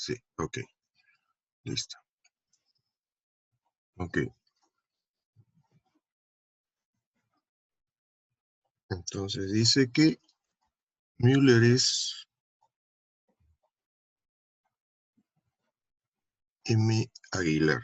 sí, ok. Listo. Ok. Entonces dice que Müller es M. Aguilar.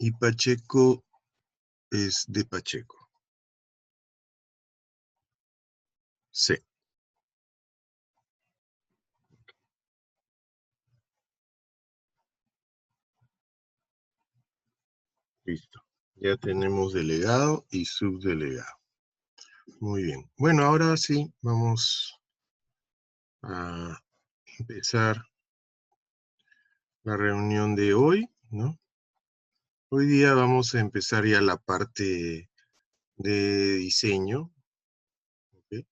Y Pacheco es de Pacheco. Sí. Listo. Ya tenemos delegado y subdelegado. Muy bien. Bueno, ahora sí, vamos a empezar la reunión de hoy, ¿no? Hoy día vamos a empezar ya la parte de diseño. ¿Okay?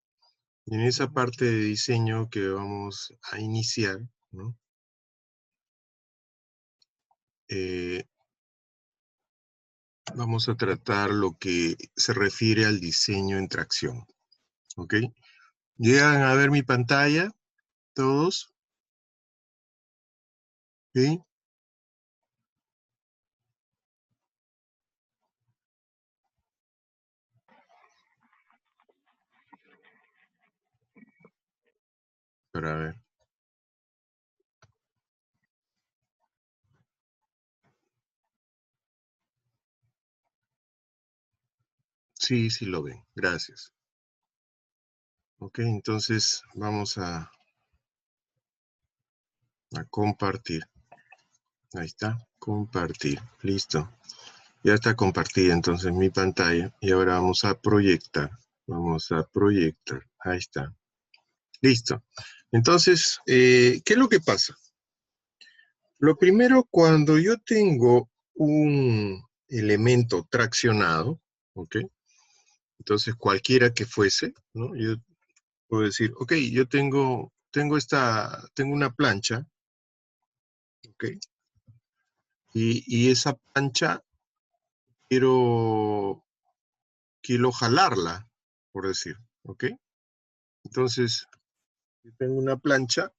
Y en esa parte de diseño que vamos a iniciar, ¿no? Vamos a tratar lo que se refiere al diseño en tracción. ¿Ok? ¿Llegan a ver mi pantalla? ¿Todos? ¿Sí? Para ver. Sí, sí lo ven. Gracias. Ok, entonces vamos a compartir. Ahí está. Compartir. Listo. Ya está compartida entonces mi pantalla. Y ahora vamos a proyectar. Vamos a proyectar. Ahí está. Listo. Entonces, ¿qué es lo que pasa? Lo primero, cuando yo tengo un elemento traccionado, ¿ok? Entonces, cualquiera que fuese, ¿no? Yo puedo decir, ok, yo tengo una plancha, ¿ok? Y esa plancha quiero jalarla, por decir, ¿ok? Entonces, yo tengo una plancha,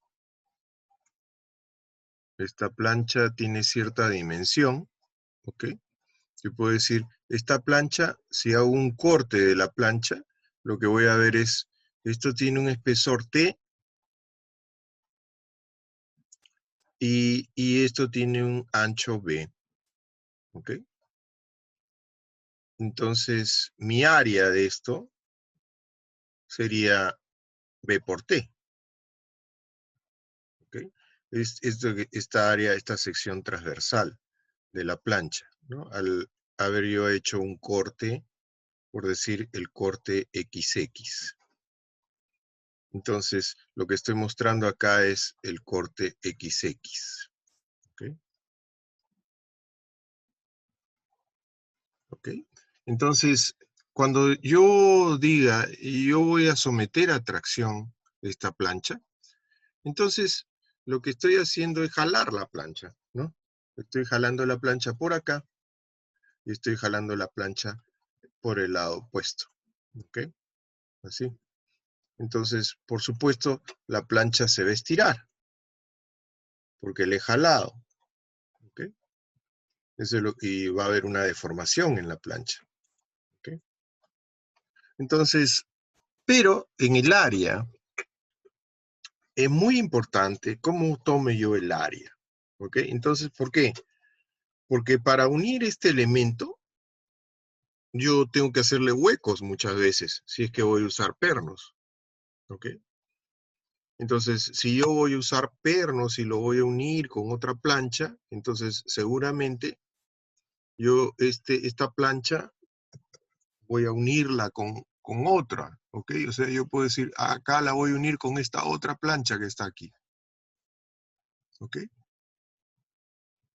esta plancha tiene cierta dimensión, ¿ok? Yo puedo decir, esta plancha, si hago un corte de la plancha, lo que voy a ver es, esto tiene un espesor T y esto tiene un ancho B, ¿ok? Entonces, mi área de esto sería B por T, ¿ok? Esta área, esta sección transversal de la plancha, ¿no? Al haber yo hecho un corte, por decir el corte XX. Entonces, lo que estoy mostrando acá es el corte XX. ¿Ok? ¿Ok? Entonces, cuando yo diga, yo voy a someter a tracción esta plancha, entonces lo que estoy haciendo es jalar la plancha, ¿no? Estoy jalando la plancha por acá y estoy jalando la plancha por el lado opuesto. ¿Ok? Así. Entonces, por supuesto, la plancha se va a estirar porque le he jalado. ¿Ok? Eso es y va a haber una deformación en la plancha. ¿Ok? Entonces, pero en el área es muy importante cómo tome yo el área. ¿Ok? Entonces, ¿por qué? Porque para unir este elemento, yo tengo que hacerle huecos muchas veces, si es que voy a usar pernos. ¿Ok? Entonces, si yo voy a usar pernos y lo voy a unir con otra plancha, entonces seguramente yo esta plancha voy a unirla con otra, ¿ok? O sea, yo puedo decir, acá la voy a unir con esta otra plancha que está aquí, ¿ok?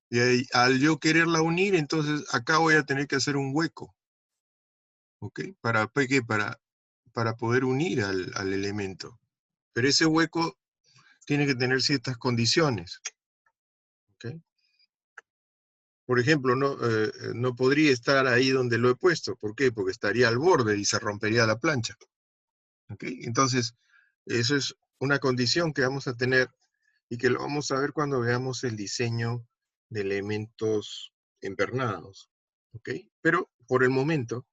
Y ahí, al yo quererla unir, entonces acá voy a tener que hacer un hueco, ¿ok? ¿Para qué? Para poder unir al elemento. Pero ese hueco tiene que tener ciertas condiciones. ¿Ok? Por ejemplo, no podría estar ahí donde lo he puesto. ¿Por qué? Porque estaría al borde y se rompería la plancha. ¿Ok? Entonces, eso es una condición que vamos a tener y que lo vamos a ver cuando veamos el diseño de elementos empernados. ¿Ok? Pero por el momento,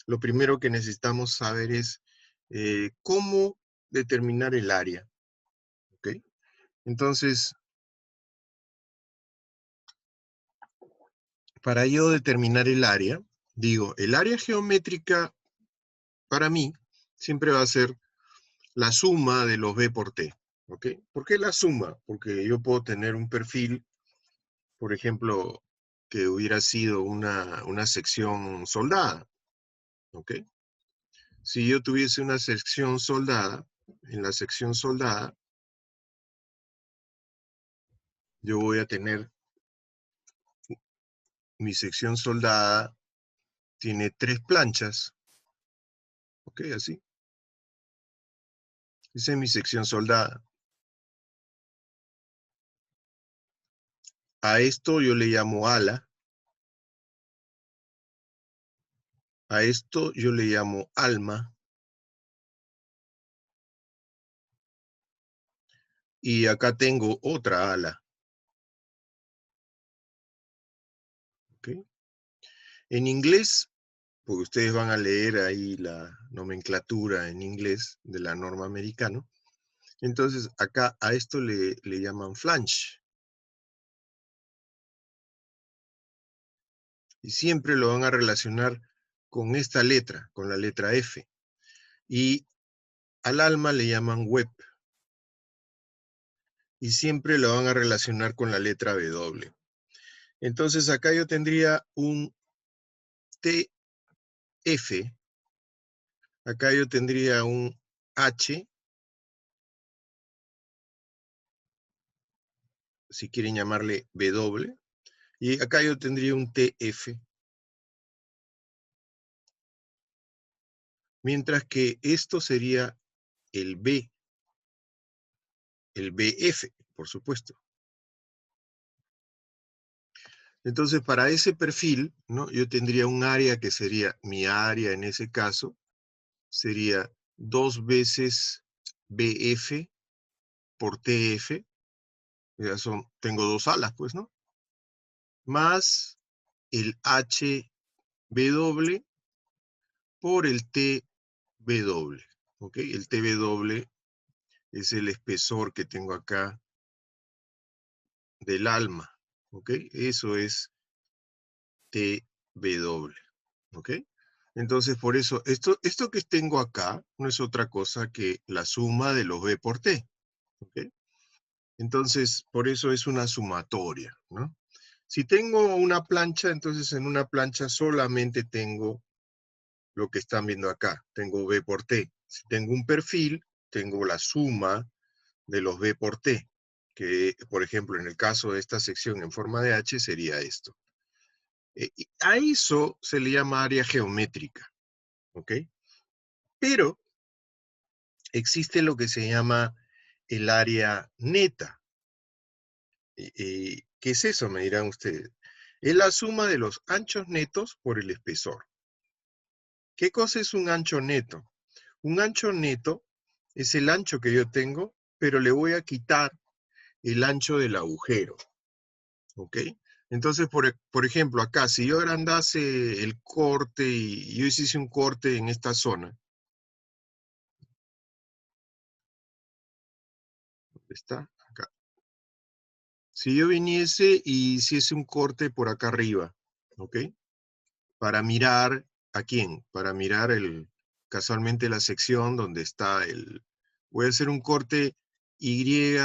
lo primero que necesitamos saber es cómo determinar el área. ¿Ok? Entonces, para yo determinar el área, digo, el área geométrica para mí siempre va a ser la suma de los B por T. ¿Ok? ¿Por qué la suma? Porque yo puedo tener un perfil, por ejemplo, que hubiera sido una sección soldada. ¿Ok? Si yo tuviese una sección soldada, en la sección soldada, yo voy a tener, mi sección soldada tiene 3 planchas. ¿Ok? Así. Esa es mi sección soldada. A esto yo le llamo ala. A esto yo le llamo alma. Y acá tengo otra ala. ¿Ok? En inglés, porque ustedes van a leer ahí la nomenclatura en inglés de la norma americana, entonces acá a esto le llaman flange. Y siempre lo van a relacionar con esta letra, con la letra F. Y al alma le llaman web. Y siempre lo van a relacionar con la letra W. Entonces acá yo tendría un TF, acá yo tendría un H, si quieren llamarle W, y acá yo tendría un TF. Mientras que esto sería el B, el BF, por supuesto. Entonces, para ese perfil, ¿no? Yo tendría un área que sería, mi área en ese caso, sería 2 veces BF por TF, ya tengo 2 alas, pues, ¿no? Más el HW por el TW, ¿ok? El TW es el espesor que tengo acá del alma, ¿ok? Eso es TW, ¿ok? Entonces, por eso, esto que tengo acá no es otra cosa que la suma de los B por T, ¿ok? Entonces, por eso es una sumatoria, ¿no? Si tengo una plancha, entonces en una plancha solamente tengo lo que están viendo acá, tengo B por T. Si tengo un perfil, tengo la suma de los B por T, que por ejemplo en el caso de esta sección en forma de H sería esto. A eso se le llama área geométrica, ¿ok? Pero existe lo que se llama el área neta. ¿Qué es eso? Me dirán ustedes. Es la suma de los anchos netos por el espesor. ¿Qué cosa es un ancho neto? Un ancho neto es el ancho que yo tengo, pero le voy a quitar el ancho del agujero. ¿Ok? Entonces, por ejemplo, acá, si yo agrandase el corte y yo hiciese un corte en esta zona, ¿dónde está? Acá. Si yo viniese y hiciese un corte por acá arriba, ¿ok? Para mirar, ¿a quién? Para mirar casualmente la sección donde está voy a hacer un corte Y.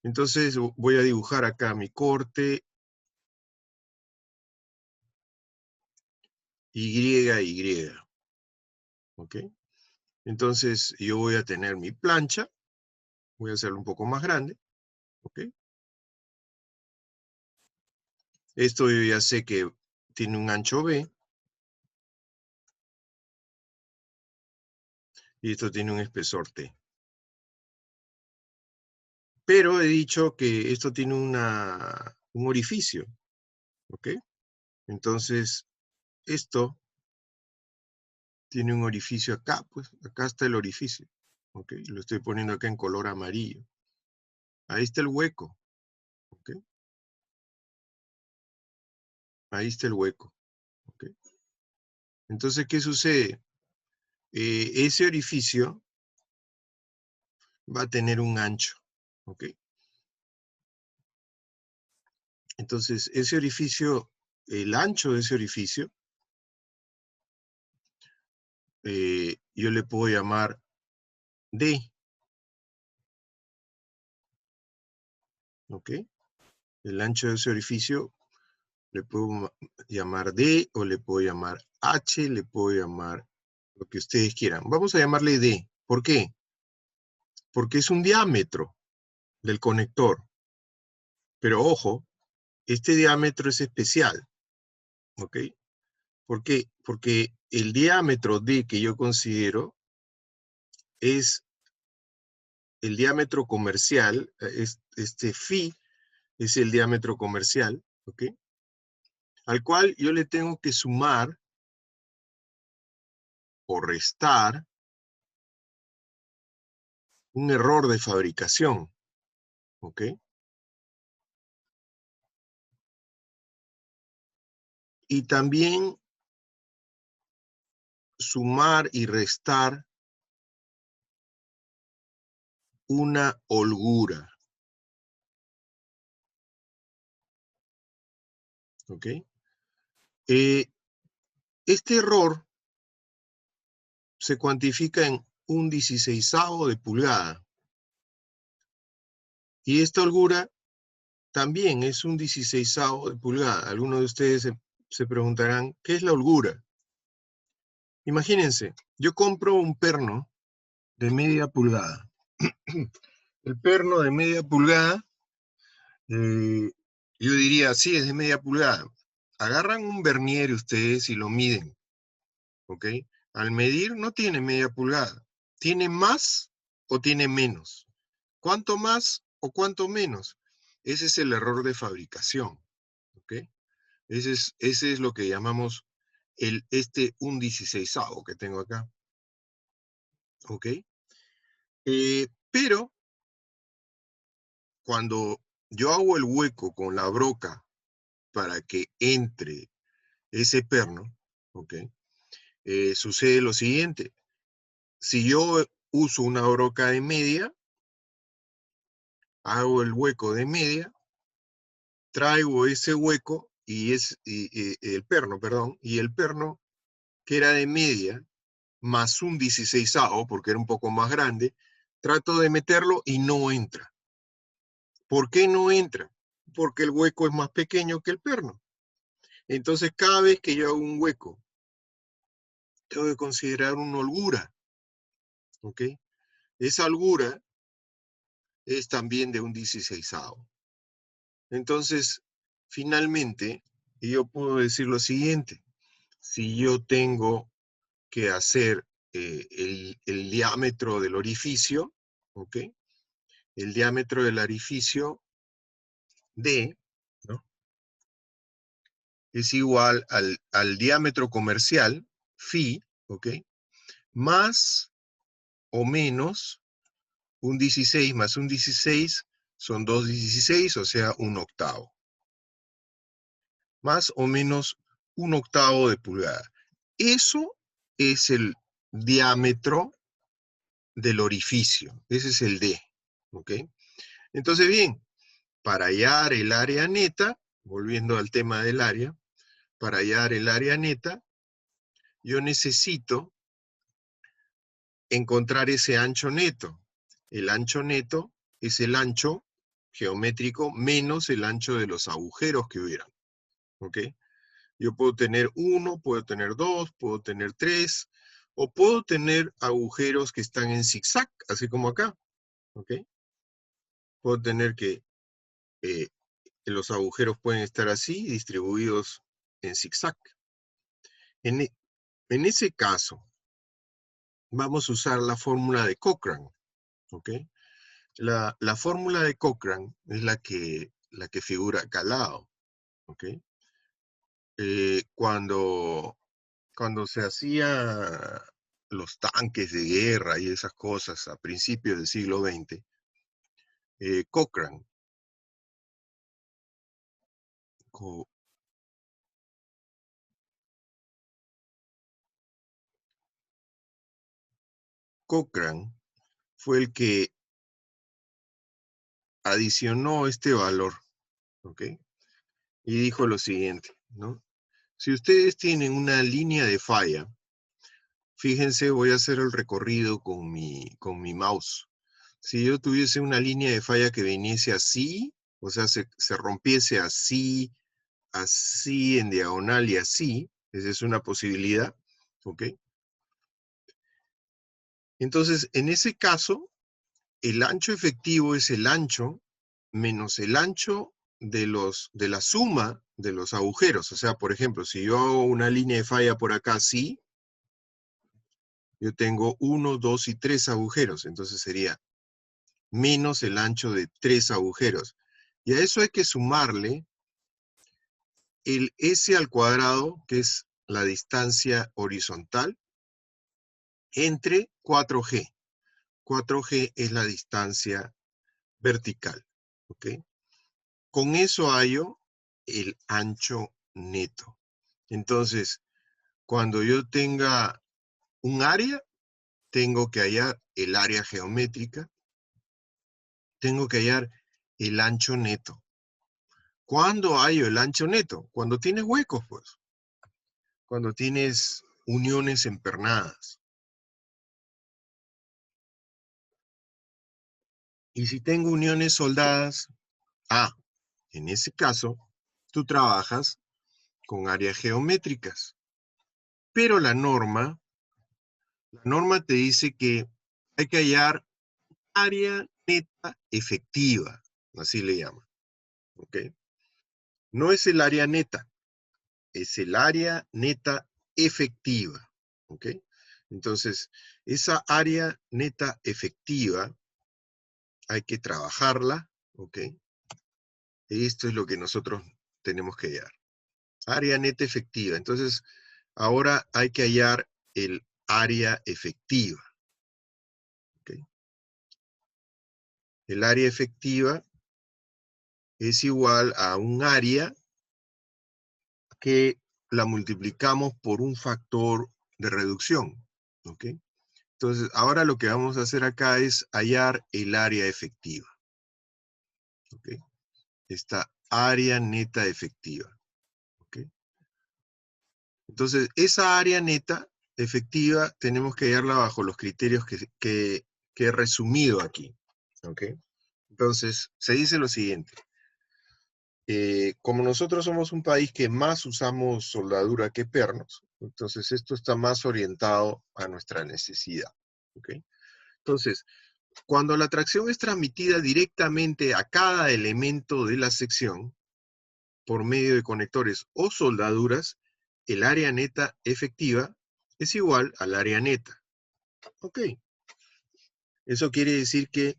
Entonces voy a dibujar acá mi corte Y. ¿Ok? Entonces yo voy a tener mi plancha, voy a hacerlo un poco más grande, ¿ok? Esto yo ya sé que tiene un ancho B, y esto tiene un espesor T. Pero he dicho que esto tiene un orificio, ¿ok? Entonces, esto tiene un orificio acá, pues, acá está el orificio, ¿ok? Lo estoy poniendo acá en color amarillo. Ahí está el hueco, ¿ok? Ahí está el hueco, ¿ok? Entonces, ¿qué sucede? Ese orificio va a tener un ancho, ¿ok? Entonces, ese orificio, el ancho de ese orificio, yo le puedo llamar D, ¿ok? El ancho de ese orificio le puedo llamar D o le puedo llamar H, le puedo llamar lo que ustedes quieran. Vamos a llamarle D. ¿Por qué? Porque es un diámetro del conector. Pero ojo, este diámetro es especial, ¿ok? ¿Por qué? Porque el diámetro D que yo considero es el diámetro comercial, este phi es el diámetro comercial, ¿ok? Al cual yo le tengo que sumar o restar un error de fabricación, ¿ok? Y también sumar y restar una holgura, ¿ok? Este error se cuantifica en un 16avo de pulgada. Y esta holgura también es un 16avo de pulgada. Algunos de ustedes se preguntarán, ¿qué es la holgura? Imagínense, yo compro un perno de media pulgada. El perno de media pulgada, yo diría, sí, es de media pulgada. Agarran un vernier ustedes y lo miden, ¿ok? Al medir no tiene media pulgada. ¿Tiene más o tiene menos? ¿Cuánto más o cuánto menos? Ese es el error de fabricación, ¿ok? Ese es lo que llamamos un 16avo que tengo acá, ¿ok? Pero cuando yo hago el hueco con la broca para que entre ese perno, ¿ok? Sucede lo siguiente. Si yo uso una broca de media, hago el hueco de media, traigo ese hueco el perno, perdón, y el perno que era de media, más un 16avo, porque era un poco más grande, trato de meterlo y no entra. ¿Por qué no entra? Porque el hueco es más pequeño que el perno. Entonces, cada vez que yo hago un hueco, tengo que considerar una holgura, ¿ok? Esa holgura es también de un 16avo. Entonces, finalmente, yo puedo decir lo siguiente. Si yo tengo que hacer el diámetro del orificio, ¿ok? El diámetro del orificio D, ¿no? Es igual al diámetro comercial, phi, ¿ok? Más o menos un 16 más un 16 son 2/16, o sea, un octavo. Más o menos un octavo de pulgada. Eso es el diámetro del orificio. Ese es el D, ¿ok? Entonces, bien, para hallar el área neta, volviendo al tema del área, para hallar el área neta, yo necesito encontrar ese ancho neto. El ancho neto es el ancho geométrico menos el ancho de los agujeros que hubieran, ¿ok? Yo puedo tener 1, puedo tener 2, puedo tener 3, o puedo tener agujeros que están en zigzag, así como acá, ¿ok? Puedo tener que eh, los agujeros pueden estar así, distribuidos en zigzag. En, en ese caso, vamos a usar la fórmula de Cochran, ¿ok? La fórmula de Cochrane es la que figura acá al lado, ¿ok? Cuando se hacía los tanques de guerra y esas cosas a principios del siglo XX, Cochrane, Cochrane fue el que adicionó este valor, ¿ok? Y dijo lo siguiente, ¿no? Si ustedes tienen una línea de falla, fíjense, voy a hacer el recorrido con mi mouse. Si yo tuviese una línea de falla que viniese así, o sea, se rompiese así, así en diagonal y así, esa es una posibilidad, ¿ok? Entonces, en ese caso, el ancho efectivo es el ancho menos el ancho de la suma de los agujeros. O sea, por ejemplo, si yo hago una línea de falla por acá así, yo tengo 1, 2 y 3 agujeros. Entonces sería menos el ancho de 3 agujeros. Y a eso hay que sumarle el S al cuadrado, que es la distancia horizontal, entre 4G. 4G es la distancia vertical. ¿Ok? Con eso hallo el ancho neto. Entonces, cuando yo tenga un área, tengo que hallar el área geométrica, tengo que hallar el ancho neto. ¿Cuándo hallo el ancho neto? Cuando tienes huecos, pues. Cuando tienes uniones empernadas. Y si tengo uniones soldadas, en ese caso, tú trabajas con áreas geométricas. Pero la norma te dice que hay que hallar área neta efectiva, así le llaman, ¿ok? No es el área neta, es el área neta efectiva, ¿ok? Entonces, esa área neta efectiva hay que trabajarla, ¿ok? Esto es lo que nosotros tenemos que hallar. Área neta efectiva. Entonces, ahora hay que hallar el área efectiva, ¿ok? El área efectiva es igual a un área que la multiplicamos por un factor de reducción, ¿ok? Entonces, ahora lo que vamos a hacer acá es hallar el área efectiva, ¿ok? Esta área neta efectiva, ¿ok? Entonces, esa área neta efectiva tenemos que hallarla bajo los criterios que he resumido aquí, ¿ok? Entonces, se dice lo siguiente. Como nosotros somos un país que más usamos soldadura que pernos, entonces esto está más orientado a nuestra necesidad, ¿ok? Entonces, cuando la tracción es transmitida directamente a cada elemento de la sección, por medio de conectores o soldaduras, el área neta efectiva es igual al área neta. Ok. Eso quiere decir que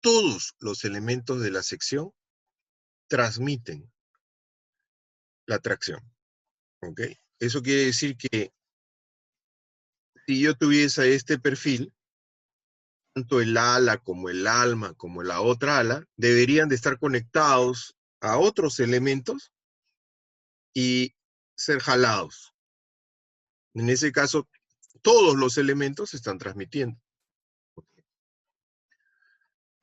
todos los elementos de la sección transmiten la tracción. Ok. Eso quiere decir que si yo tuviese este perfil, tanto el ala como el alma como la otra ala deberían de estar conectados a otros elementos y ser jalados. En ese caso, todos los elementos se están transmitiendo.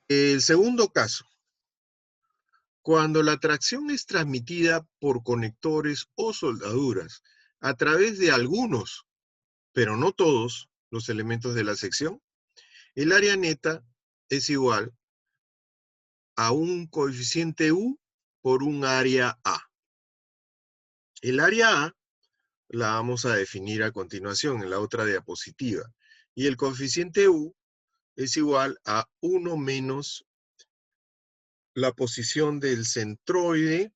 El segundo caso, cuando la tracción es transmitida por conectores o soldaduras a través de algunos, pero no todos, los elementos de la sección, el área neta es igual a un coeficiente U por un área A. El área A la vamos a definir a continuación en la otra diapositiva. Y el coeficiente U es igual a 1 menos la posición del centroide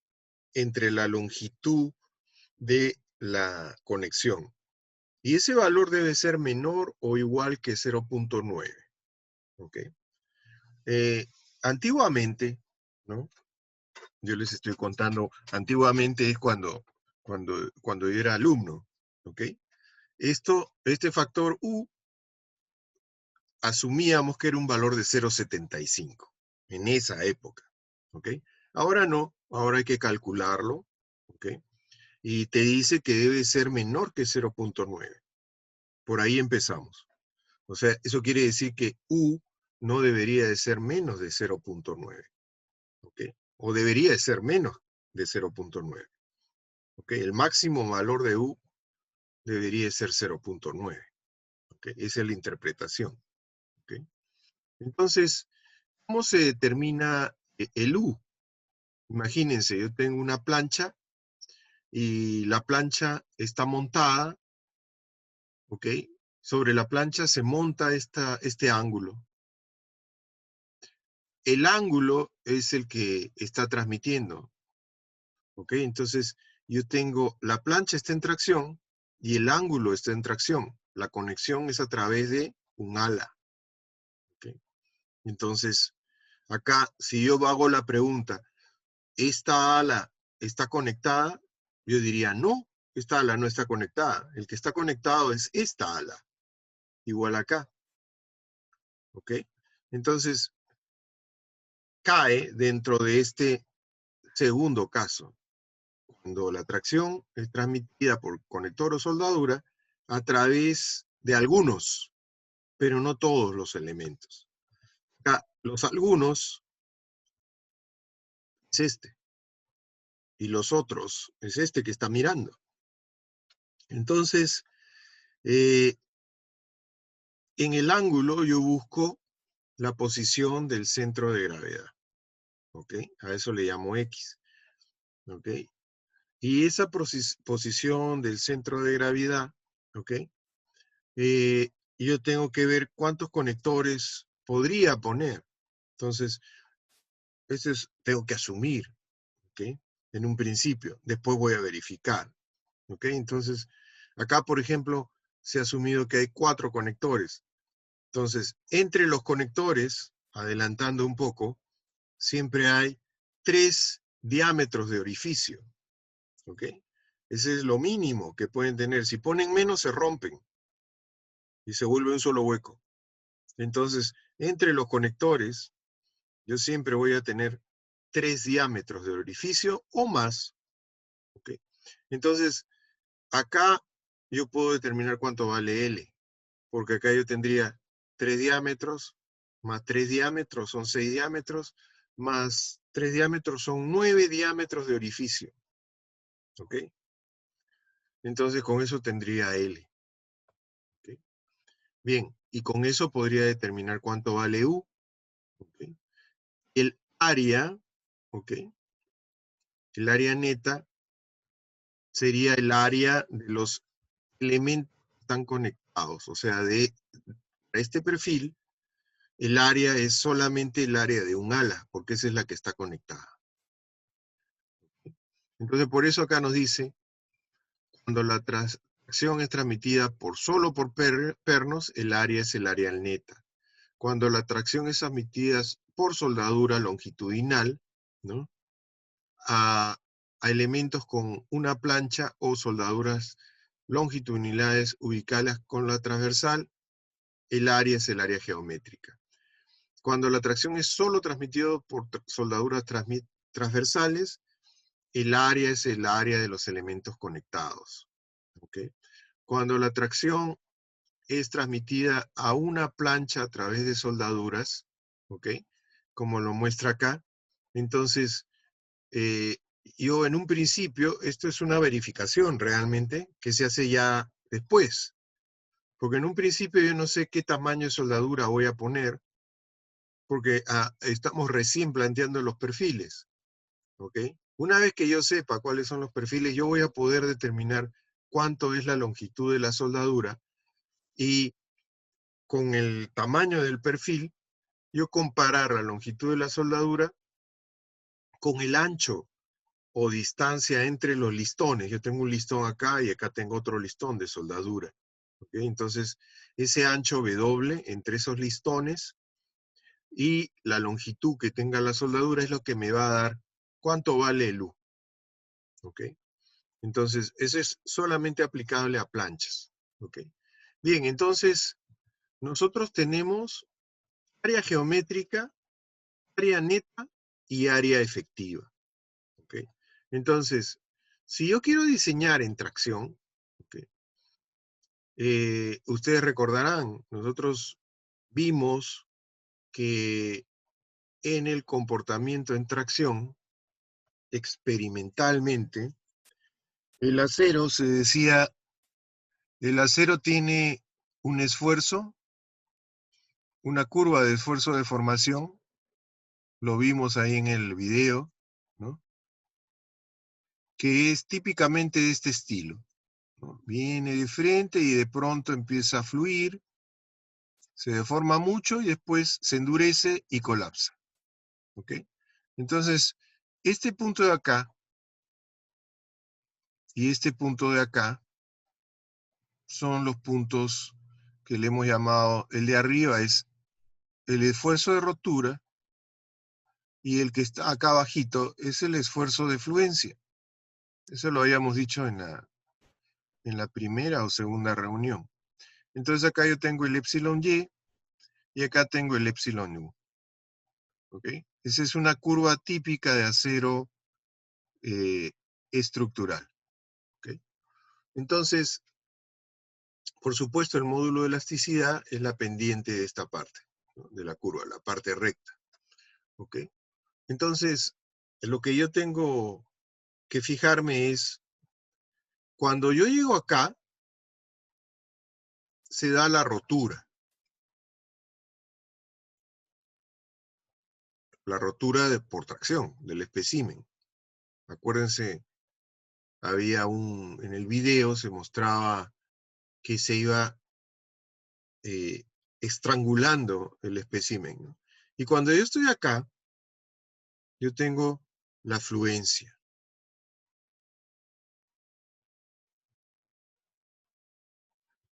entre la longitud de la conexión. Y ese valor debe ser menor o igual que 0.9. ¿Ok? Antiguamente, ¿no? Yo les estoy contando, antiguamente es cuando yo era alumno, ¿ok? Este factor U asumíamos que era un valor de 0,75 en esa época, ¿ok? Ahora no, ahora hay que calcularlo, ¿ok? Y te dice que debe ser menor que 0,9. Por ahí empezamos. O sea, eso quiere decir que U no debería de ser menos de 0,9, ¿ok? O debería de ser menos de 0,9, ¿ok? El máximo valor de U debería de ser 0,9, ¿ok? Esa es la interpretación, ¿ok? Entonces, ¿cómo se determina el U? Imagínense, yo tengo una plancha y la plancha está montada, ¿ok? Sobre la plancha se monta este ángulo. El ángulo es el que está transmitiendo, ¿ok? Entonces, yo tengo, la plancha está en tracción y el ángulo está en tracción. La conexión es a través de un ala, ¿ok? Entonces, acá, si yo hago la pregunta, ¿esta ala está conectada? Yo diría, no, esta ala no está conectada. El que está conectado es esta ala, igual acá, ¿ok? Entonces, cae dentro de este segundo caso, cuando la tracción es transmitida por conector o soldadura a través de algunos, pero no todos los elementos. Acá, los algunos es este, y los otros es este que está mirando. Entonces, en el ángulo yo busco la posición del centro de gravedad, ¿ok? A eso le llamo X, ¿ok? Y esa posición del centro de gravedad, ¿ok? Yo tengo que ver cuántos conectores podría poner. Entonces, tengo que asumir, ¿ok? En un principio. Después voy a verificar, ¿ok? Entonces, acá, por ejemplo, se ha asumido que hay 4 conectores. Entonces, entre los conectores, adelantando un poco, siempre hay 3 diámetros de orificio, ¿ok? Ese es lo mínimo que pueden tener. Si ponen menos, se rompen y se vuelve un solo hueco. Entonces, entre los conectores, yo siempre voy a tener 3 diámetros de orificio o más, ¿ok? Entonces, acá yo puedo determinar cuánto vale L, porque acá yo tendría 3 diámetros, más 3 diámetros son 6 diámetros, más 3 diámetros son 9 diámetros de orificio, ¿ok? Entonces, con eso tendría L, ¿ok? Bien, y con eso podría determinar cuánto vale U, ¿ok? El área, ¿ok? El área neta sería el área de los elementos que están conectados. O sea, de este perfil, el área es solamente el área de un ala, porque esa es la que está conectada. Entonces, por eso acá nos dice, cuando la tracción es transmitida solo por pernos, el área es el área neta. Cuando la tracción es transmitida por soldadura longitudinal, ¿no? a elementos con una plancha o soldaduras longitudinales ubicadas con la transversal, el área es el área geométrica. Cuando la tracción es solo transmitida por soldaduras transversales, el área es el área de los elementos conectados, ¿ok? Cuando la tracción es transmitida a una plancha a través de soldaduras, ¿ok? Como lo muestra acá, entonces yo en un principio, esto es una verificación realmente, que se hace ya después. Porque en un principio yo no sé qué tamaño de soldadura voy a poner, porque estamos recién planteando los perfiles, ¿ok? Una vez que yo sepa cuáles son los perfiles, yo voy a poder determinar cuánto es la longitud de la soldadura y con el tamaño del perfil, yo comparar la longitud de la soldadura con el ancho o distancia entre los listones. Yo tengo un listón acá y acá tengo otro listón de soldadura. ¿Okay? Entonces, ese ancho W entre esos listones y la longitud que tenga la soldadura es lo que me va a dar cuánto vale el U. ¿Ok? Entonces, eso es solamente aplicable a planchas. ¿Ok? Bien, entonces, nosotros tenemos área geométrica, área neta y área efectiva. ¿Ok? Entonces, si yo quiero diseñar en tracción, ¿ok? Ustedes recordarán, nosotros vimos que en el comportamiento en tracción, experimentalmente, el acero se decía, el acero tiene un esfuerzo, una curva de esfuerzo de formación, lo vimos ahí en el video, ¿no? Que es típicamente de este estilo, ¿no? Viene de frente y de pronto empieza a fluir, se deforma mucho y después se endurece y colapsa. ¿Ok? Entonces, este punto de acá y este punto de acá son los puntos que le hemos llamado, el de arriba es el esfuerzo de rotura y el que está acá abajito es el esfuerzo de fluencia. Eso lo habíamos dicho en la primera o segunda reunión. Entonces acá yo tengo el epsilon y acá tengo el epsilon u. ¿Ok? Esa es una curva típica de acero estructural. ¿Ok? Entonces, por supuesto, el módulo de elasticidad es la pendiente de esta parte, ¿no? De la curva, la parte recta. ¿Ok? Entonces, lo que yo tengo que fijarme es, cuando yo llego acá, se da la rotura por tracción del espécimen. Acuérdense, en el video se mostraba que se iba estrangulando el espécimen, ¿no? Y cuando yo estoy acá, yo tengo la fluencia.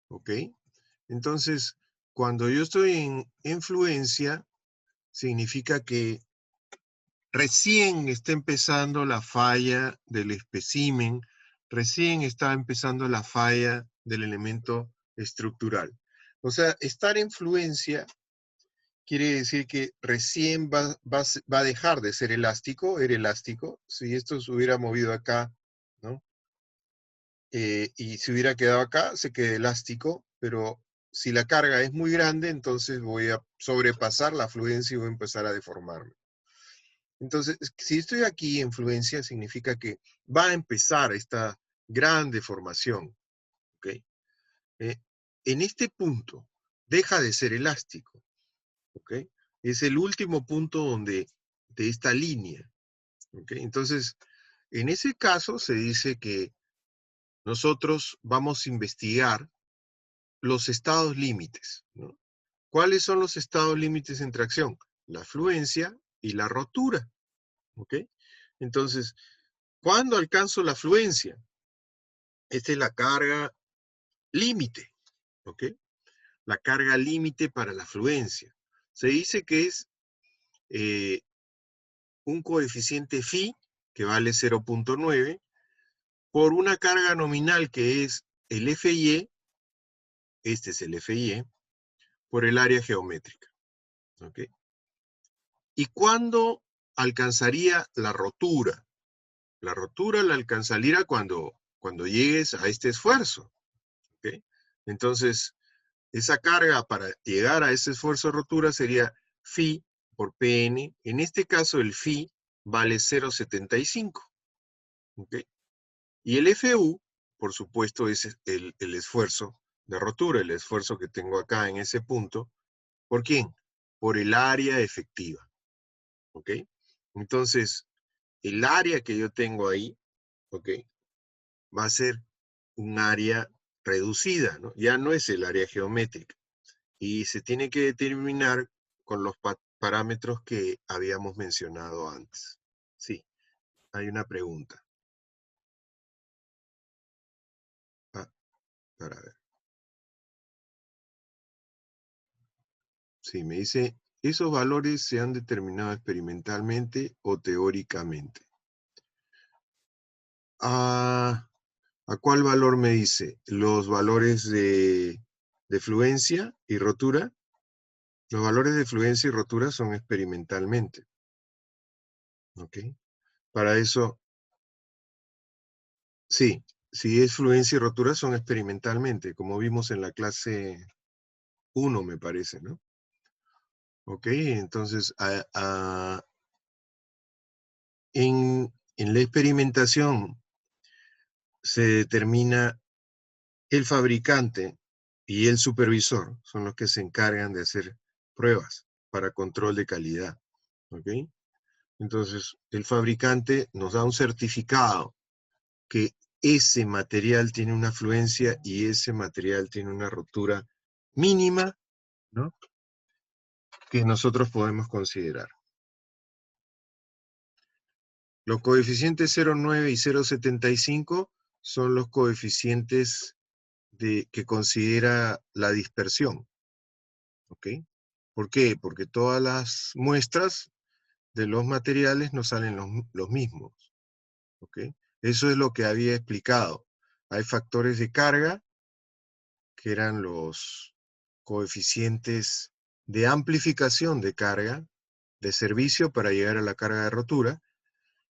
¿Ok? Entonces, cuando yo estoy en fluencia, significa que recién está empezando la falla del espécimen, recién está empezando la falla del elemento estructural. O sea, estar en fluencia quiere decir que recién va a dejar de ser elástico, era elástico. Si esto se hubiera movido acá, ¿no? Y si hubiera quedado acá, se queda elástico, pero si la carga es muy grande, entonces voy a sobrepasar la fluencia y voy a empezar a deformarme. Entonces, si estoy aquí en fluencia, significa que va a empezar esta gran deformación. ¿Ok? En este punto, deja de ser elástico. ¿Ok? Es el último punto de esta línea. ¿Ok? Entonces, en ese caso se dice que nosotros vamos a investigar los estados límites, ¿no? ¿Cuáles son los estados límites en tracción? La fluencia y la rotura. ¿Ok? Entonces, ¿cuándo alcanzo la fluencia? Esta es la carga límite. ¿Ok? La carga límite para la fluencia. Se dice que es un coeficiente phi, que vale 0.9, por una carga nominal que es el FY, este es el FY, por el área geométrica. ¿Ok? ¿Y cuándo alcanzaría la rotura? La rotura la alcanzaría cuando llegues a este esfuerzo. ¿Ok? Entonces, esa carga para llegar a ese esfuerzo de rotura sería phi por Pn. En este caso, el phi vale 0.75. ¿Ok? Y el Fu, por supuesto, es el esfuerzo de rotura, el esfuerzo que tengo acá en ese punto. ¿Por quién? Por el área efectiva. ¿Ok? Entonces, el área que yo tengo ahí, ¿ok? Va a ser un área reducida, ¿no? Ya no es el área geométrica. Y se tiene que determinar con los parámetros que habíamos mencionado antes. Sí, hay una pregunta. Ah, para ver. Sí, me dice esos valores se han determinado experimentalmente o teóricamente. ¿A cuál valor me dice? Los valores de fluencia y rotura. Los valores de fluencia y rotura son experimentalmente. ¿Ok? Para eso, sí, si es fluencia y rotura son experimentalmente, como vimos en la clase 1, me parece, ¿no? Ok, entonces en la experimentación se determina el fabricante y el supervisor, son los que se encargan de hacer pruebas para control de calidad. ¿Ok? Entonces, el fabricante nos da un certificado que ese material tiene una fluencia y ese material tiene una rotura mínima, ¿no? Que nosotros podemos considerar. Los coeficientes 0,9 y 0,75 son los coeficientes que considera la dispersión. ¿Ok? ¿Por qué? Porque todas las muestras de los materiales no salen los mismos. ¿Ok? Eso es lo que había explicado. Hay factores de carga, que eran los coeficientes de amplificación de carga, de servicio para llegar a la carga de rotura,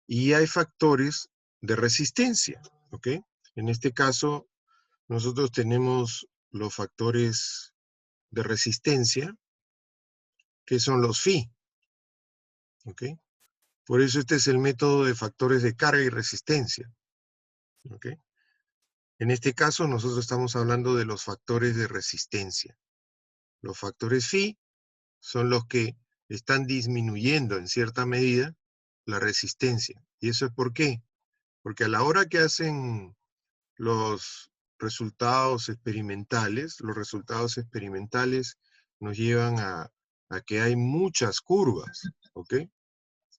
y hay factores de resistencia. ¿Ok? En este caso, nosotros tenemos los factores de resistencia, que son los phi. ¿Ok? Por eso este es el método de factores de carga y resistencia. ¿Ok? En este caso nosotros estamos hablando de los factores de resistencia. Los factores phi son los que están disminuyendo en cierta medida la resistencia. ¿Y eso es por qué? Porque a la hora que hacen los resultados experimentales nos llevan a que hay muchas curvas. ¿Ok?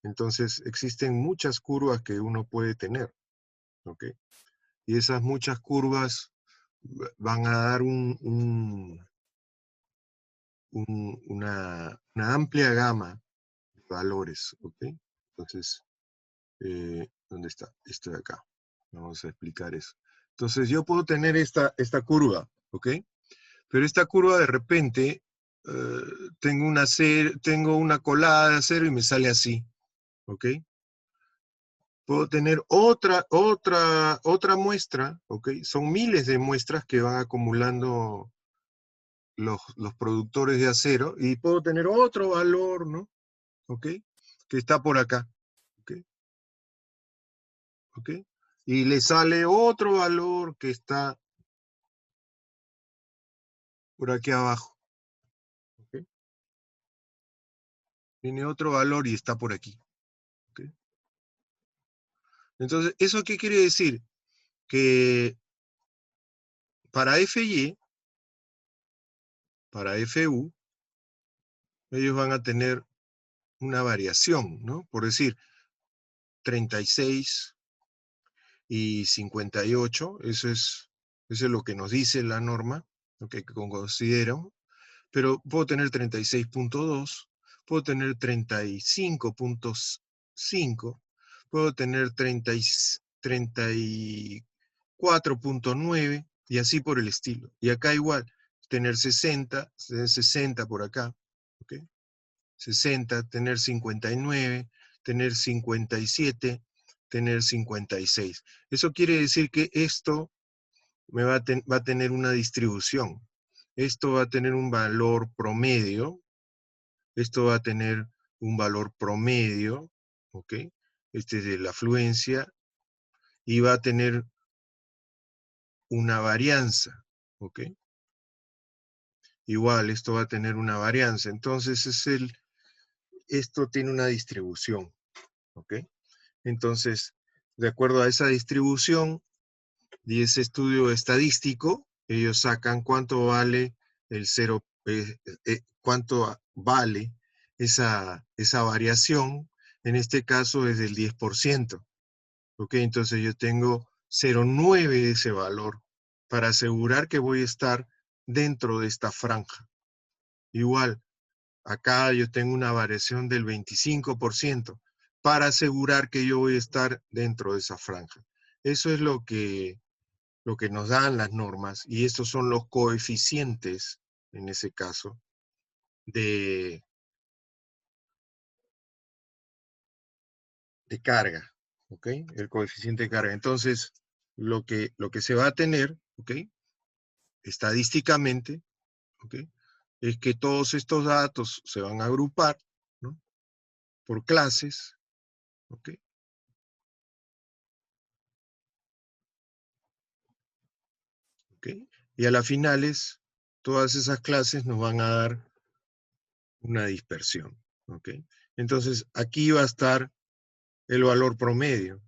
Entonces existen muchas curvas que uno puede tener. ¿Ok? Y esas muchas curvas van a dar una amplia gama de valores. ¿Ok? Entonces, ¿dónde está? Esto de acá. Vamos a explicar eso. Entonces yo puedo tener esta curva. ¿Ok? Pero esta curva de repente tengo una colada de acero y me sale así. ¿Ok? Puedo tener otra muestra, ¿ok? Son miles de muestras que van acumulando los productores de acero, y puedo tener otro valor, ¿no? ¿Ok? Que está por acá, ¿ok? ¿Ok? Y le sale otro valor que está por aquí abajo, ¿ok? Tiene otro valor y está por aquí, ¿ok? Entonces, ¿eso qué quiere decir? Que para FY, para FU, ellos van a tener una variación, ¿no? Por decir, 36 y 58, eso es lo que nos dice la norma, lo que considero, pero puedo tener 36.2, puedo tener 35.5, puedo tener 34.9 y así por el estilo. Y acá igual, tener 60 por acá, ¿ok? 60, tener 59, tener 57, tener 56. Eso quiere decir que esto va a tener una distribución. Esto va a tener un valor promedio. Esto va a tener un valor promedio, ¿ok? Este es de la afluencia, y va a tener una varianza, ¿ok? Igual, esto va a tener una varianza. Entonces, esto tiene una distribución, ¿ok? Entonces, de acuerdo a esa distribución y ese estudio estadístico, ellos sacan cuánto vale cuánto vale esa variación. En este caso es del 10%. ¿Ok? Entonces yo tengo 0,9 de ese valor para asegurar que voy a estar dentro de esta franja. Igual, acá yo tengo una variación del 25% para asegurar que yo voy a estar dentro de esa franja. Eso es lo que nos dan las normas, y estos son los coeficientes, en ese caso, de carga, ¿ok? El coeficiente de carga. Entonces, lo que se va a tener, ¿ok? Estadísticamente, ¿ok? Es que todos estos datos se van a agrupar, ¿no? Por clases, ¿ok? ¿Ok? Y a las finales, todas esas clases nos van a dar una dispersión, ¿ok? Entonces, aquí va a estar el valor promedio,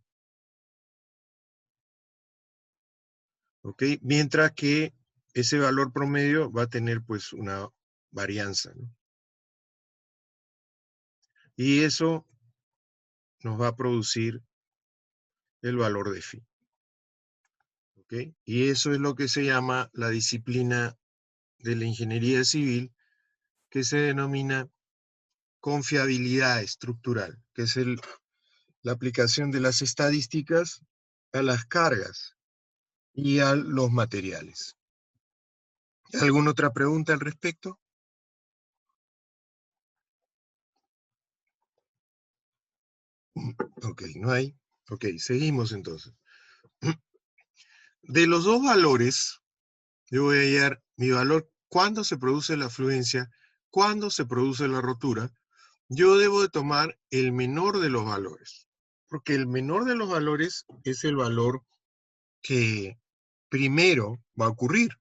¿ok? Mientras que ese valor promedio va a tener pues una varianza, ¿no? Y eso nos va a producir el valor de phi, ¿ok? Y eso es lo que se llama la disciplina de la ingeniería civil, que se denomina confiabilidad estructural, que es la aplicación de las estadísticas a las cargas y a los materiales. ¿Alguna otra pregunta al respecto? Ok, no hay. Ok, seguimos entonces. De los dos valores, yo voy a hallar mi valor cuando se produce la fluencia, cuando se produce la rotura. Yo debo de tomar el menor de los valores, porque el menor de los valores es el valor que primero va a ocurrir,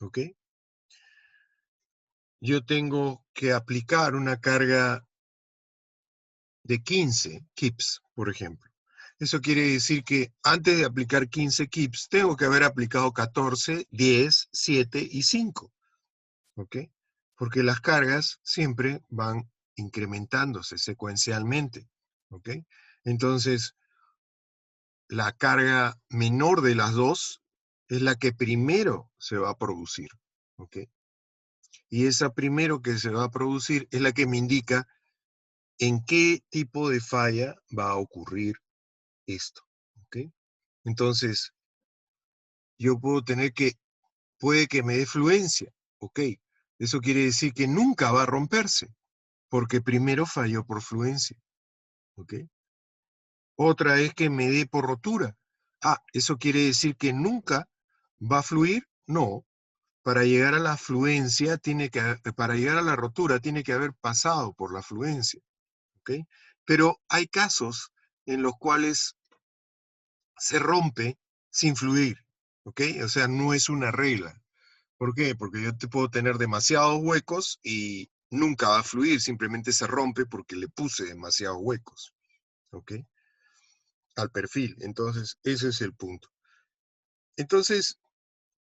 ¿ok? Yo tengo que aplicar una carga de 15 kips, por ejemplo. Eso quiere decir que antes de aplicar 15 kips, tengo que haber aplicado 14, 10, 7 y 5, ¿ok? Porque las cargas siempre van incrementándose secuencialmente, ¿ok? Entonces, la carga menor de las dos es la que primero se va a producir, ¿ok? Y esa primero que se va a producir es la que me indica en qué tipo de falla va a ocurrir esto, ¿ok? Entonces, yo puedo tener que, puede que me dé fluencia, ¿ok? Eso quiere decir que nunca va a romperse, porque primero falló por fluencia, ¿ok? Otra es que me dé por rotura. Ah, ¿eso quiere decir que nunca va a fluir? No. Para llegar a la fluencia, para llegar a la rotura, tiene que haber pasado por la fluencia, ¿ok? Pero hay casos en los cuales se rompe sin fluir, ¿ok? O sea, no es una regla. ¿Por qué? Porque yo te puedo tener demasiados huecos y nunca va a fluir, simplemente se rompe porque le puse demasiados huecos, ¿ok? Al perfil. Entonces, ese es el punto. Entonces,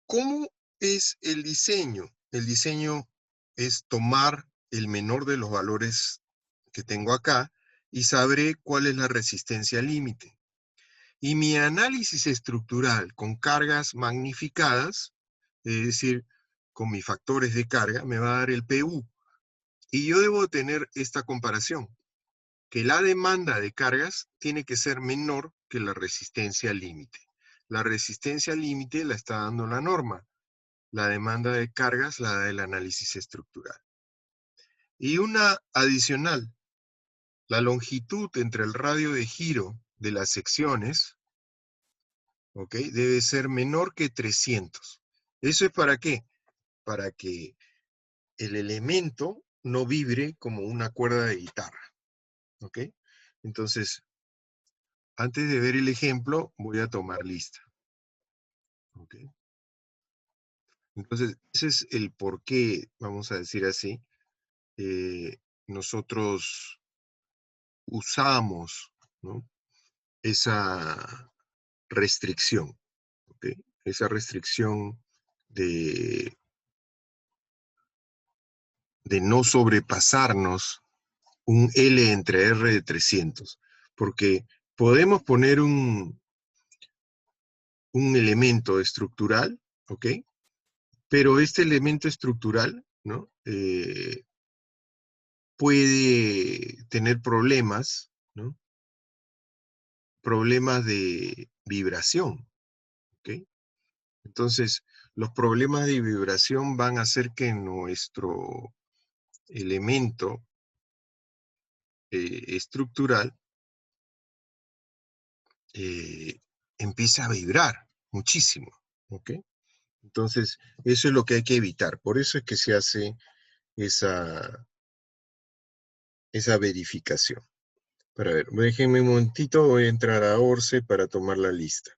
¿cómo es el diseño? El diseño es tomar el menor de los valores que tengo acá y sabré cuál es la resistencia límite. Y mi análisis estructural con cargas magnificadas, es decir, con mis factores de carga, me va a dar el PU. Y yo debo tener esta comparación, que la demanda de cargas tiene que ser menor que la resistencia límite. La resistencia límite la está dando la norma. La demanda de cargas la da el análisis estructural. Y una adicional, la longitud entre el radio de giro de las secciones, ¿ok? Debe ser menor que 300. ¿Eso es para qué? Para que el elemento no vibre como una cuerda de guitarra, ¿ok? Entonces, antes de ver el ejemplo, voy a tomar lista, ¿ok? Entonces, ese es el por qué, vamos a decir así, nosotros usamos, ¿no?, esa restricción, ¿ok? Esa restricción de, de no sobrepasarnos un L entre R de 300, porque podemos poner un elemento estructural, ¿ok? Pero este elemento estructural, ¿no? puede tener problemas, ¿no? Problemas de vibración, ¿ok? Entonces, los problemas de vibración van a hacer que nuestro elemento estructural empiece a vibrar muchísimo, ¿ok? Entonces, eso es lo que hay que evitar. Por eso es que se hace esa verificación. Para ver, déjenme un momentito, voy a entrar a ORCE para tomar la lista.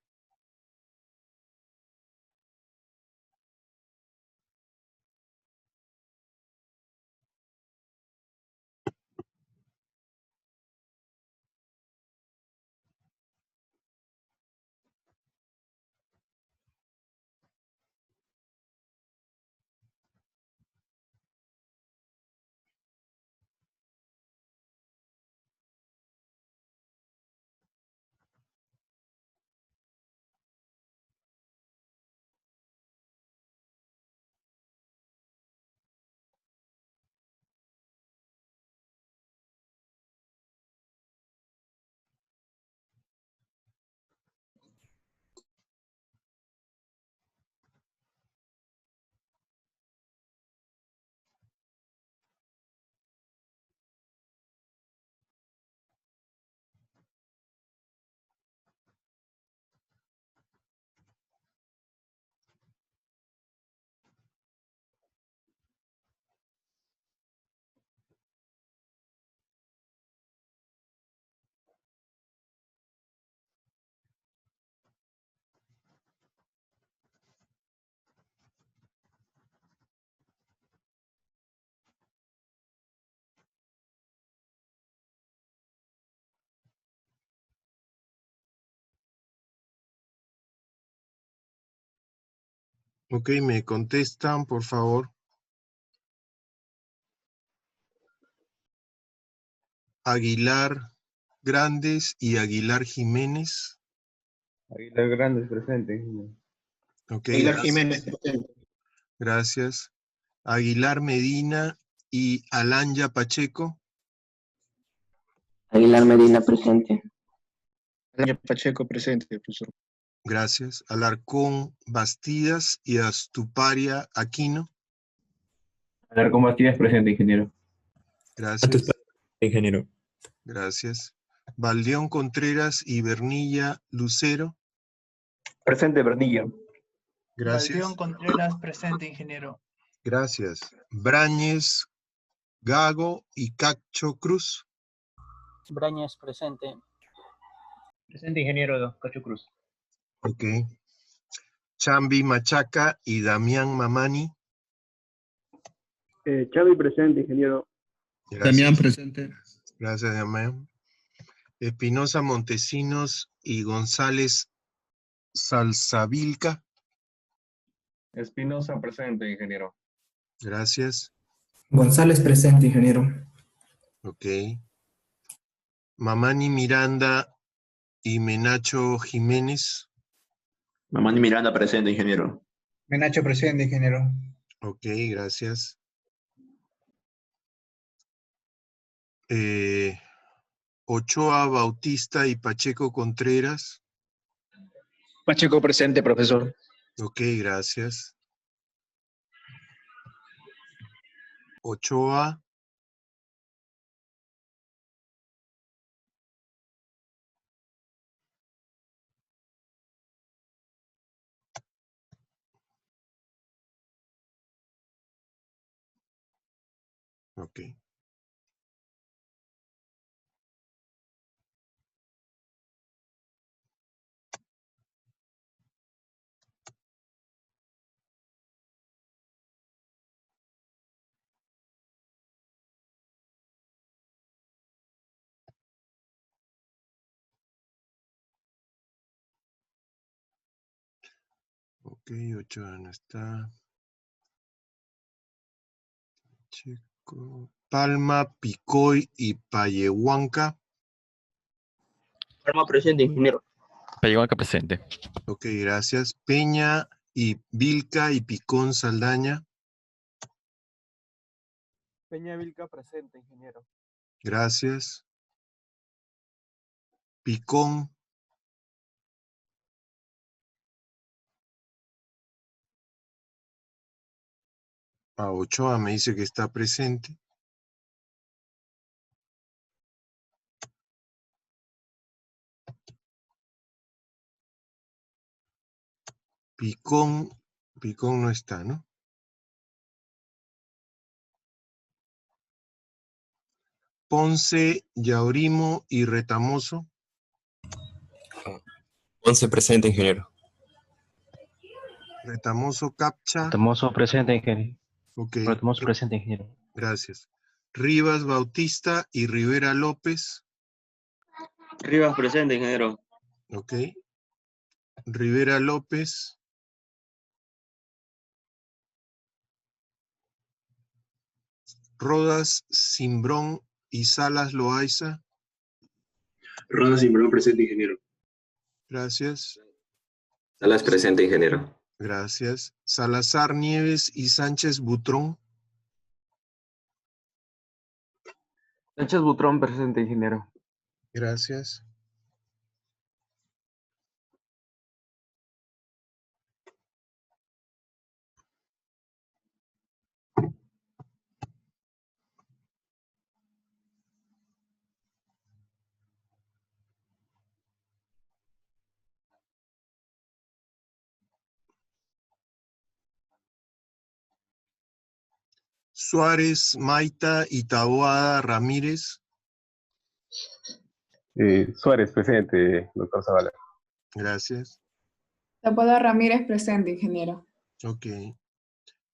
Ok, me contestan, por favor. Aguilar Grandes y Aguilar Jiménez. Aguilar Grandes presente, ingeniero. Ok, Aguilar gracias. Jiménez, presente. Gracias. Aguilar Medina y Alanya Pacheco. Aguilar Medina presente. Alanya Pacheco, presente, profesor. Gracias. Alarcón Bastidas y Astuparia Aquino. Alarcón Bastidas presente, ingeniero. Gracias. Ingeniero. Gracias. Valdeón Contreras y Bernilla Lucero. Presente, Bernilla. Gracias. Valdeón Contreras, presente, ingeniero. Gracias. Brañez Gago y Cacho Cruz. Brañas, presente. Presente, ingeniero Cacho Cruz. Ok. Chambi Machaca y Damián Mamani. Chavi presente, ingeniero. Gracias. Damián presente. Gracias, Damián. Espinosa Montesinos y González Salsavilca. Espinosa presente, ingeniero. Gracias. González presente, ingeniero. Ok. Mamani Miranda y Menacho Jiménez. Mamani Miranda presente, ingeniero. Menacho, presente, ingeniero. Ok, gracias. Ochoa Bautista y Pacheco Contreras. Pacheco, presente, profesor. Ok, gracias. Ochoa. Ok. Ok, Ochoa no está. Chico. Palma, Picoy y Payehuanca. Palma presente, ingeniero. Payehuanca presente. Ok, gracias. Peña y Vilca y Picón Saldaña. Peñavilca presente, ingeniero. Gracias. Picón. Ochoa me dice que está presente. Picón no está, ¿no? Ponce, Yaurimo y Retamoso. Ponce presente, ingeniero. Retamoso, Capcha. Retamoso presente, ingeniero. Ok. Retamoso presente, ingeniero. Gracias. Rivas, Bautista y Rivera López. Rivas presente, ingeniero. Ok. Rivera López. Rodas, Cimbrón y Salas Loaiza. Ronda Simbrón presente, ingeniero. Gracias. Salas presente, ingeniero. Gracias. Salazar Nieves y Sánchez Butrón. Sánchez Butrón presente, ingeniero. Gracias. Suárez, Maita y Taboada Ramírez. Suárez presente, doctor Zavala. Gracias. Taboada Ramírez presente, ingeniero. Ok.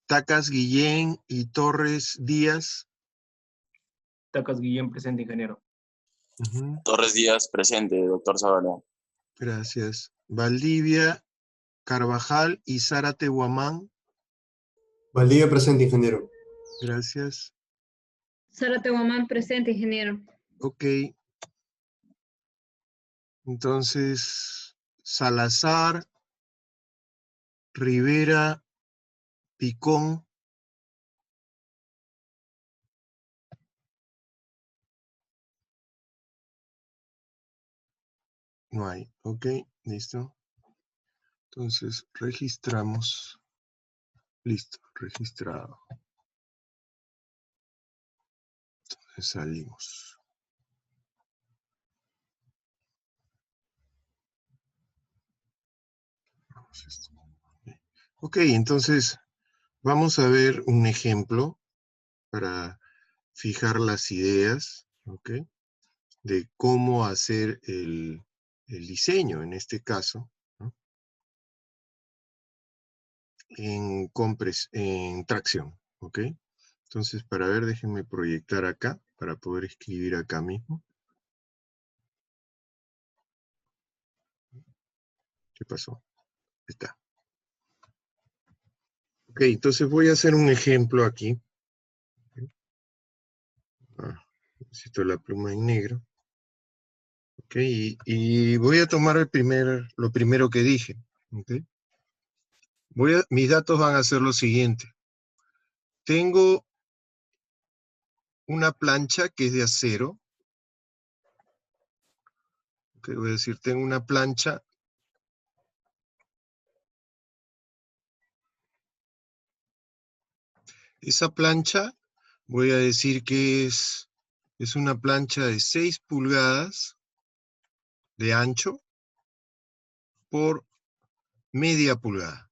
Tacas Guillén y Torres Díaz. Tacas Guillén presente, ingeniero. Torres Díaz presente, doctor Zavala. Gracias. Valdivia, Carvajal y Zárate Guamán. Valdivia presente, ingeniero. Gracias. Zárate Guamán presente, ingeniero. Ok. Entonces, Salazar, Rivera, Picón. No hay. Ok, listo. Entonces, registramos. Listo, registrado. Entonces, salimos. Ok, entonces vamos a ver un ejemplo para fijar las ideas, ¿ok? De cómo hacer el diseño, en este caso, ¿no? En tracción, ¿ok? Entonces, para ver, déjenme proyectar acá, para poder escribir acá mismo. ¿Qué pasó? Está. Ok, entonces voy a hacer un ejemplo aquí. Necesito la pluma en negro. Ok, y voy a tomar lo primero que dije. Ok. Mis datos van a ser lo siguiente. Tengo una plancha que es de acero. Ok, voy a decir, tengo una plancha. Esa plancha, voy a decir que es una plancha de 6 pulgadas de ancho por media pulgada.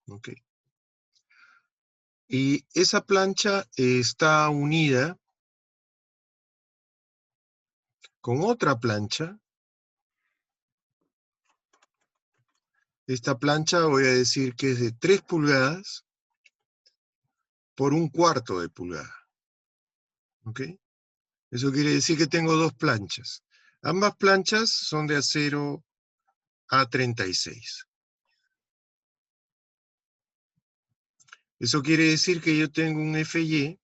Ok. Y esa plancha está unida con otra plancha. Esta plancha voy a decir que es de 3 pulgadas por 1/4 de pulgada. ¿Ok? Eso quiere decir que tengo 2 planchas. Ambas planchas son de acero A36. Eso quiere decir que yo tengo un FY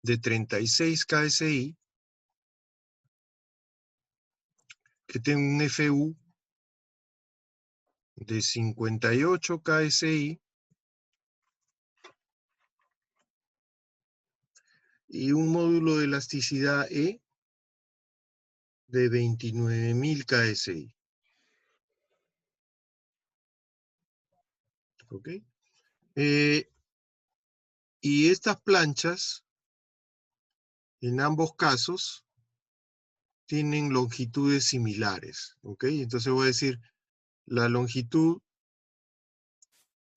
de 36 KSI, que tengo un FU de 58 KSI y un módulo de elasticidad E de 29.000 KSI. ¿Ok? Y estas planchas, en ambos casos, tienen longitudes similares. ¿Ok? Entonces voy a decir, la longitud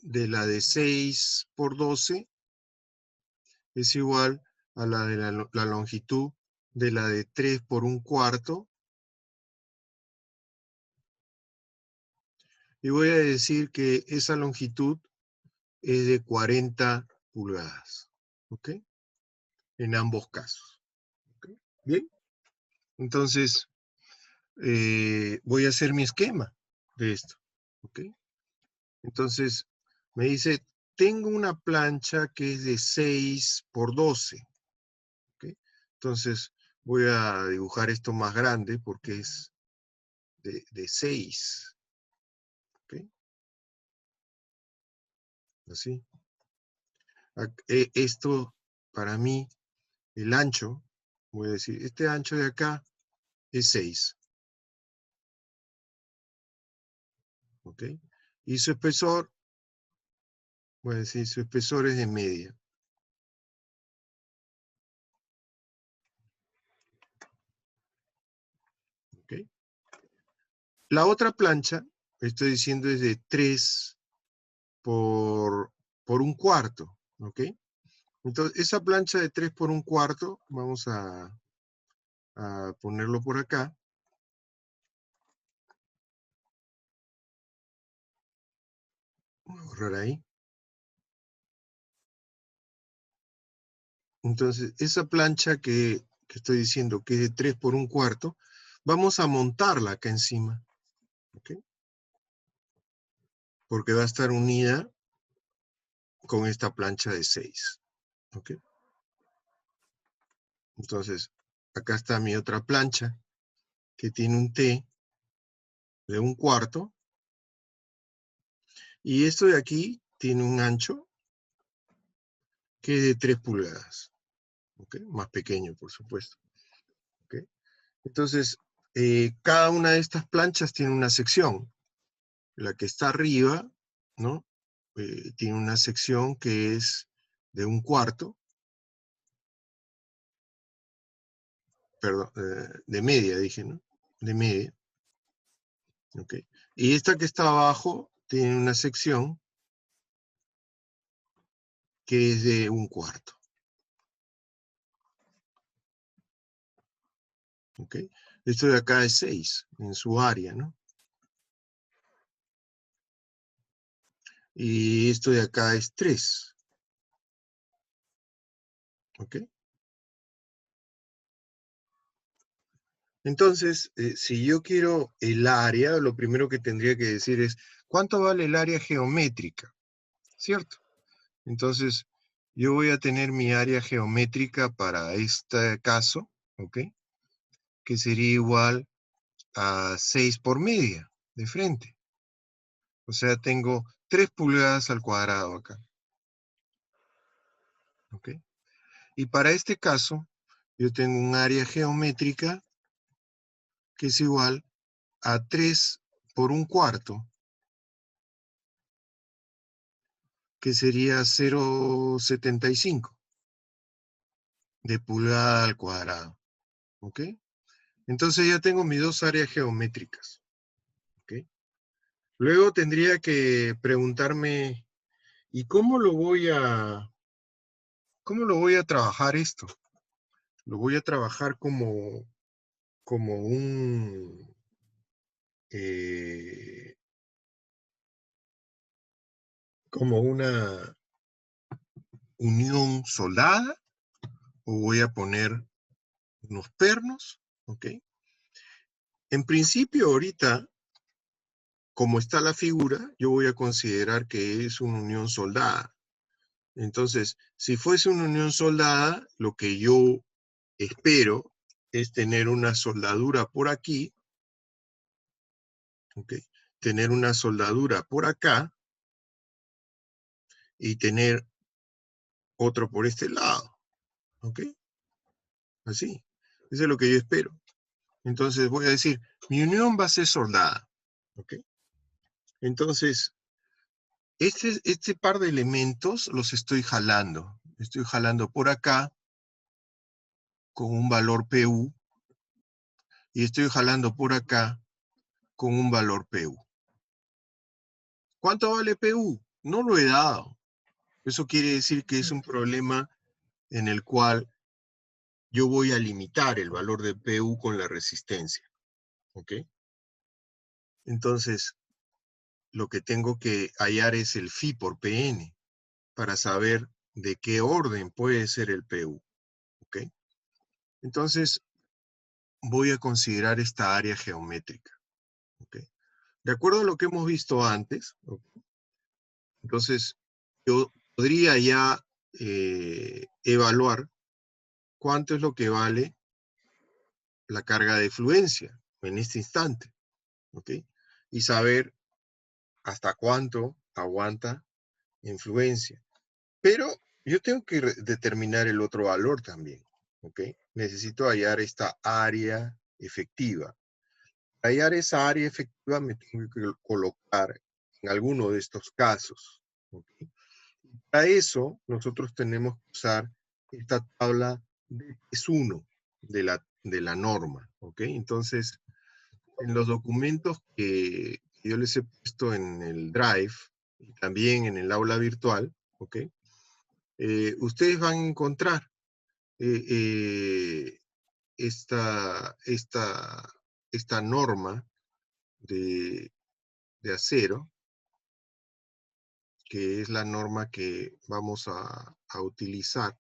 de la de 6 por 12 es igual a la de la longitud de la de 3 por 1/4. Y voy a decir que esa longitud es de 40 pulgadas. ¿Ok? En ambos casos. ¿Ok? Bien. Entonces, voy a hacer mi esquema de esto. ¿Ok? Entonces, me dice, tengo una plancha que es de 6 por 12. ¿Ok? Entonces, voy a dibujar esto más grande porque es de 6. ¿Ok? Así. Esto, para mí, el ancho, voy a decir, este ancho de acá es 6. ¿Ok? Y su espesor, voy a decir, su espesor es de media. ¿Ok? La otra plancha, estoy diciendo, es de 3 por 1/4. ¿Ok? Entonces, esa plancha de 3 por 1/4, vamos a ponerlo por acá. Voy a borrar ahí. Entonces, esa plancha que estoy diciendo que es de 3 por 1/4, vamos a montarla acá encima. ¿Ok? Porque va a estar unida con esta plancha de 6. ¿Ok? Entonces, acá está mi otra plancha, que tiene un T de 1/4. Y esto de aquí tiene un ancho que es de 3 pulgadas. ¿Ok? Más pequeño, por supuesto. ¿Ok? Entonces, cada una de estas planchas tiene una sección. La que está arriba, ¿no? Tiene una sección que es de 1/4. Perdón, de media, dije, ¿no? De media. ¿Ok? Y esta que está abajo tiene una sección que es de 1/4. ¿Ok? Esto de acá es 6 en su área, ¿no? Y esto de acá es 3. ¿Ok? Entonces, si yo quiero el área, lo primero que tendría que decir es, ¿cuánto vale el área geométrica? ¿Cierto? Entonces, yo voy a tener mi área geométrica para este caso, ¿ok? Que sería igual a 6 por media de frente. O sea, tengo 3 pulgadas al cuadrado acá. ¿Ok? Y para este caso, yo tengo un área geométrica que es igual a 3 por 1/4, que sería 0,75 de pulgada al cuadrado. ¿Ok? Entonces ya tengo mis dos áreas geométricas. ¿Ok? Luego tendría que preguntarme, ¿y cómo lo voy a trabajar esto? Lo voy a trabajar como como una unión soldada, o voy a poner unos pernos, ¿ok? En principio, ahorita, como está la figura, yo voy a considerar que es una unión soldada. Entonces, si fuese una unión soldada, lo que yo espero es tener una soldadura por aquí, ¿ok? Tener una soldadura por acá y tener otro por este lado, ¿ok? Así. Eso es lo que yo espero. Entonces voy a decir, mi unión va a ser soldada. ¿Ok? Entonces, este par de elementos los estoy jalando. Estoy jalando por acá con un valor PU y estoy jalando por acá con un valor PU. ¿Cuánto vale PU? No lo he dado. Eso quiere decir que es un problema en el cual yo voy a limitar el valor de PU con la resistencia. ¿Ok? Entonces, lo que tengo que hallar es el phi por PN para saber de qué orden puede ser el PU. ¿Ok? Entonces, voy a considerar esta área geométrica. ¿Ok? De acuerdo a lo que hemos visto antes, ¿ok? Entonces, yo podría ya evaluar cuánto es lo que vale la carga de fluencia en este instante. ¿Ok? Y saber hasta cuánto aguanta influencia. Pero yo tengo que determinar el otro valor también. ¿Ok? Necesito hallar esta área efectiva. Para hallar esa área efectiva me tengo que colocar en alguno de estos casos. ¿Ok? Para eso, nosotros tenemos que usar esta tabla de S1 de la norma. ¿Ok? Entonces, en los documentos que yo les he puesto en el Drive y también en el aula virtual, ¿ok? Ustedes van a encontrar esta norma de acero, que es la norma que vamos a utilizar,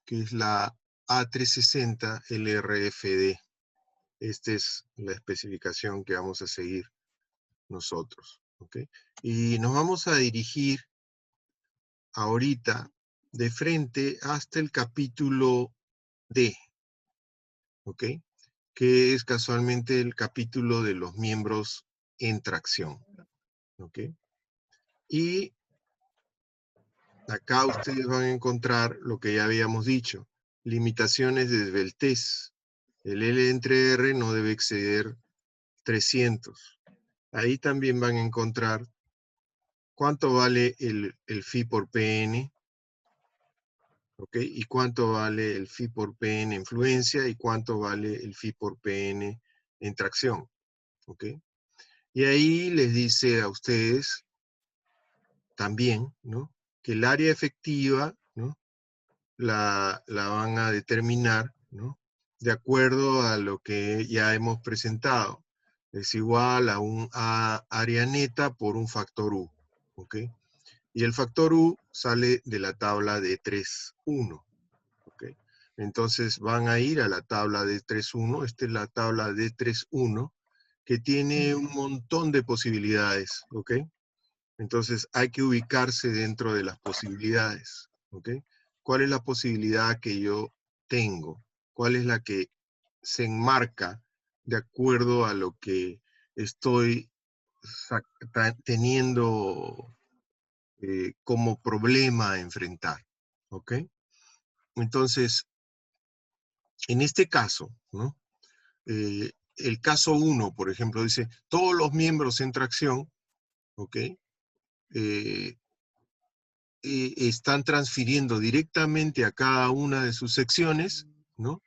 que es la A360 LRFD. Esta es la especificación que vamos a seguir nosotros. ¿Ok? Y nos vamos a dirigir ahorita de frente hasta el capítulo D. ¿Ok? Que es casualmente el capítulo de los miembros en tracción. ¿Ok? Y acá ustedes van a encontrar lo que ya habíamos dicho, limitaciones de esbeltez. El L entre R no debe exceder 300. Ahí también van a encontrar cuánto vale el phi por PN, ¿ok? Y cuánto vale el phi por PN en fluencia y cuánto vale el phi por PN en tracción, ¿ok? Y ahí les dice a ustedes también, ¿no? Que el área efectiva, ¿no? La van a determinar, ¿no? De acuerdo a lo que ya hemos presentado. Es igual a un área neta por un factor U, ¿ok? Y el factor U sale de la tabla de 3.1, ¿ok? Entonces van a ir a la tabla de 3.1, esta es la tabla de 3.1, que tiene un montón de posibilidades, ¿ok? Entonces hay que ubicarse dentro de las posibilidades, ¿ok? ¿Cuál es la posibilidad que yo tengo? ¿Cuál es la que se enmarca de acuerdo a lo que estoy teniendo como problema a enfrentar? ¿Ok? Entonces, en este caso, ¿no? El caso 1, por ejemplo, dice, todos los miembros en tracción, ¿ok? Están transfiriendo directamente a cada una de sus secciones, ¿no?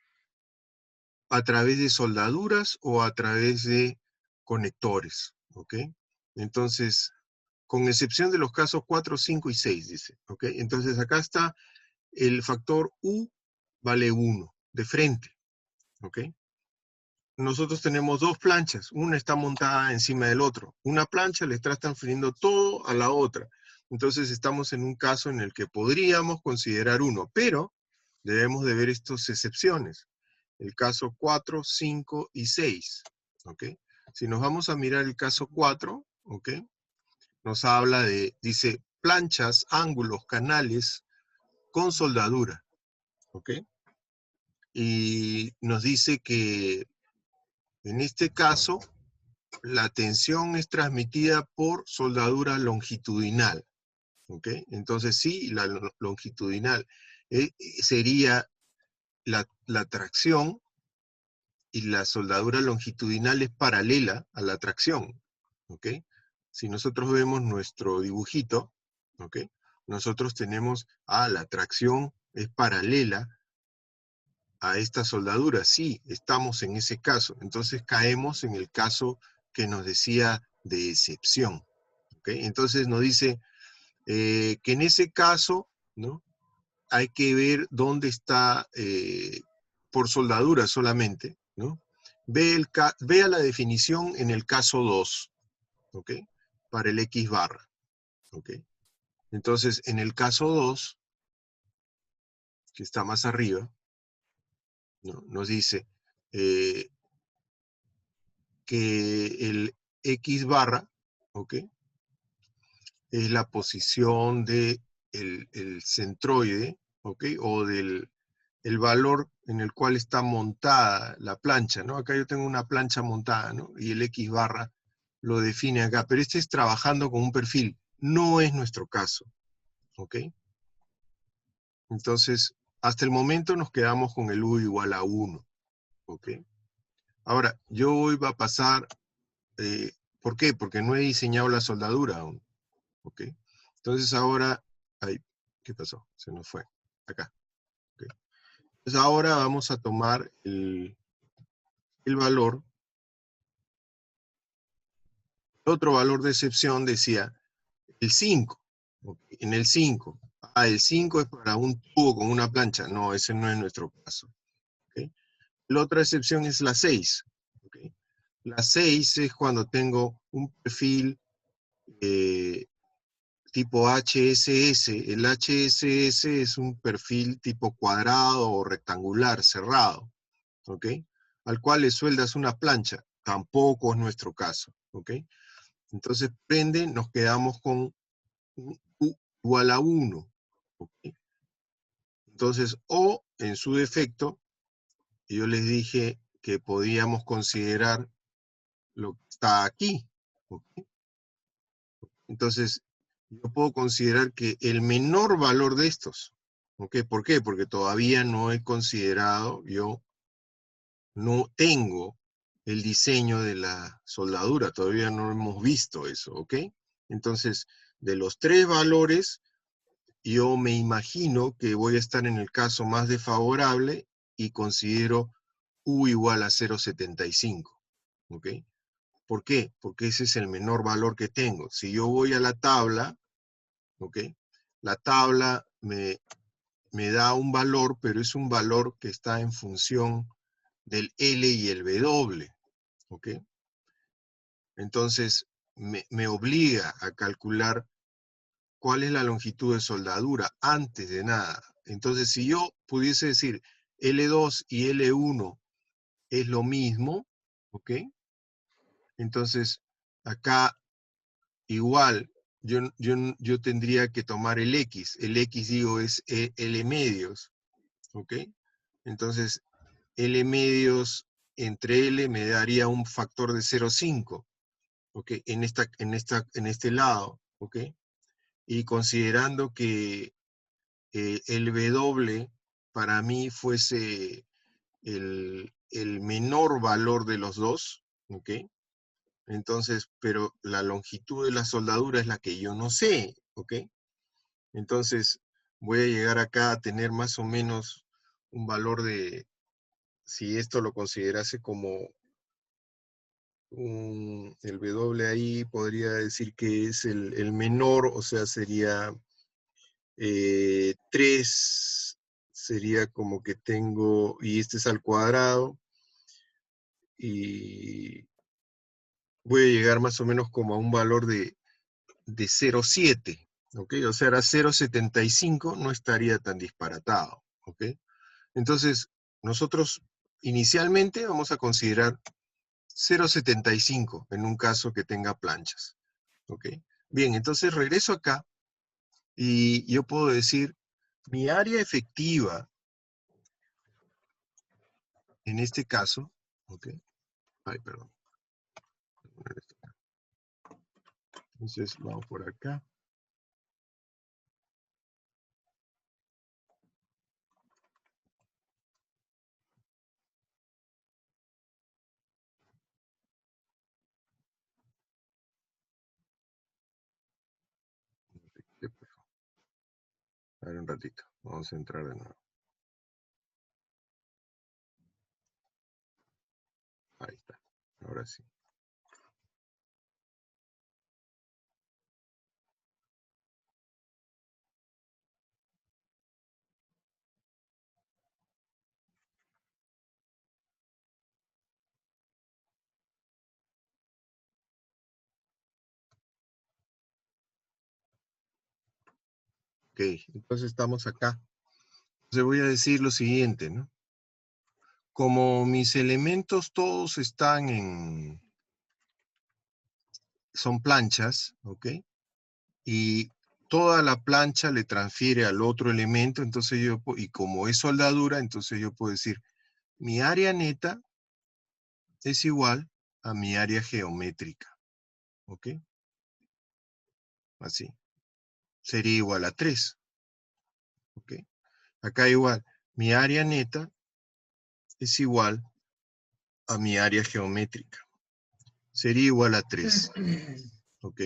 A través de soldaduras o a través de conectores, ¿ok? Entonces, con excepción de los casos 4, 5 y 6, dice, ¿ok? Entonces acá está el factor U vale 1, de frente, ¿ok? Nosotros tenemos dos planchas, una está montada encima del otro. Una plancha le está transfiriendo todo a la otra. Entonces estamos en un caso en el que podríamos considerar 1, pero debemos de ver estas excepciones. El caso 4, 5 y 6, ¿ok? Si nos vamos a mirar el caso 4, ¿ok? Nos habla de, dice, planchas, ángulos, canales con soldadura, ¿ok? Y nos dice que en este caso la tensión es transmitida por soldadura longitudinal, ¿ok? Entonces sí, la longitudinal sería la tracción y la soldadura longitudinal es paralela a la tracción, ¿ok? Si nosotros vemos nuestro dibujito, ¿ok? Nosotros tenemos, la tracción es paralela a esta soldadura. Sí, estamos en ese caso. Entonces caemos en el caso que nos decía de excepción, ¿ok? Entonces nos dice que en ese caso, ¿no? Hay que ver dónde está, por soldadura solamente, ¿no? Vea la definición en el caso 2, ¿ok? Para el X barra, ¿ok? Entonces, en el caso 2, que está más arriba, ¿no? Nos dice que el X barra, ¿ok? Es la posición de el centroide, ¿ok? O del el valor en el cual está montada la plancha, ¿no? Acá yo tengo una plancha montada, ¿no? Y el X barra lo define acá, pero este es trabajando con un perfil, no es nuestro caso, ¿ok? Entonces, hasta el momento nos quedamos con el U igual a 1, ¿ok? Ahora, yo hoy va a pasar, ¿por qué? Porque no he diseñado la soldadura aún, ¿ok? Entonces ahora, ¿qué pasó? Se nos fue, acá, ¿ok? Entonces ahora vamos a tomar el valor. Otro valor de excepción decía el 5. ¿Okay? En el 5. El 5 es para un tubo con una plancha. No, ese no es nuestro caso. ¿Okay? La otra excepción es la 6. ¿Okay? La 6 es cuando tengo un perfil tipo HSS. El HSS es un perfil tipo cuadrado o rectangular, cerrado. ¿Ok? Al cual le sueldas una plancha. Tampoco es nuestro caso. ¿Ok? Entonces, prende, nos quedamos con U igual a 1. ¿Okay? Entonces, o en su defecto, yo les dije que podíamos considerar lo que está aquí. ¿Okay? Entonces, yo puedo considerar que el menor valor de estos, ¿okay? ¿Por qué? Porque todavía no he considerado, yo no tengo el diseño de la soldadura, todavía no hemos visto eso, ¿ok? Entonces, de los 3 valores, yo me imagino que voy a estar en el caso más desfavorable y considero U igual a 0,75, ¿ok? ¿Por qué? Porque ese es el menor valor que tengo. Si yo voy a la tabla, ¿ok? La tabla me da un valor, pero es un valor que está en función del L y el W, ¿ok? Entonces, me obliga a calcular cuál es la longitud de soldadura antes de nada. Entonces, si yo pudiese decir L2 y L1 es lo mismo, ¿ok? Entonces, acá igual, yo tendría que tomar el X. El X, digo, es L medios, ¿ok? Entonces, L medios entre L me daría un factor de 0,5, ¿ok? En este lado, ¿ok? Y considerando que el W para mí fuese el menor valor de los dos, ¿ok? Entonces, pero la longitud de la soldadura es la que yo no sé, ¿ok? Entonces, voy a llegar acá a tener más o menos un valor de, si esto lo considerase como el W ahí, podría decir que es el menor, o sea, sería 3, sería como que tengo, y este es al cuadrado, y voy a llegar más o menos como a un valor de 0,7, ¿ok? O sea, era 0,75, no estaría tan disparatado, ¿ok? Entonces, nosotros inicialmente vamos a considerar 0,75 en un caso que tenga planchas, ¿ok? Bien, entonces regreso acá y yo puedo decir, mi área efectiva, en este caso, ¿ok? Ay, perdón. Entonces, vamos por acá. A ver un ratito. Vamos a entrar de nuevo. Ahí está. Ahora sí. Ok, entonces estamos acá. Entonces voy a decir lo siguiente, ¿no? Como mis elementos todos están son planchas, ¿ok? Y toda la plancha le transfiere al otro elemento, entonces y como es soldadura, entonces yo puedo decir, mi área neta es igual a mi área geométrica, ¿ok? Así. Sería igual a 3, ¿ok? Acá igual, mi área neta es igual a mi área geométrica. Sería igual a 3, ¿ok?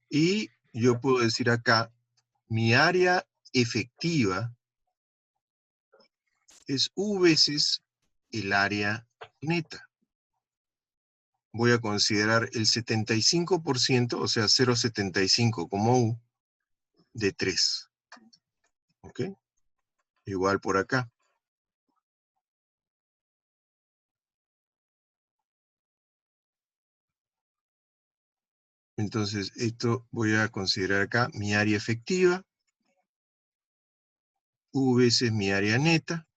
Y yo puedo decir acá, mi área efectiva es U veces el área neta. Voy a considerar el 75%, o sea, 0,75 como U, de 3. ¿Ok? Igual por acá. Entonces, esto voy a considerar acá mi área efectiva. U veces mi área neta.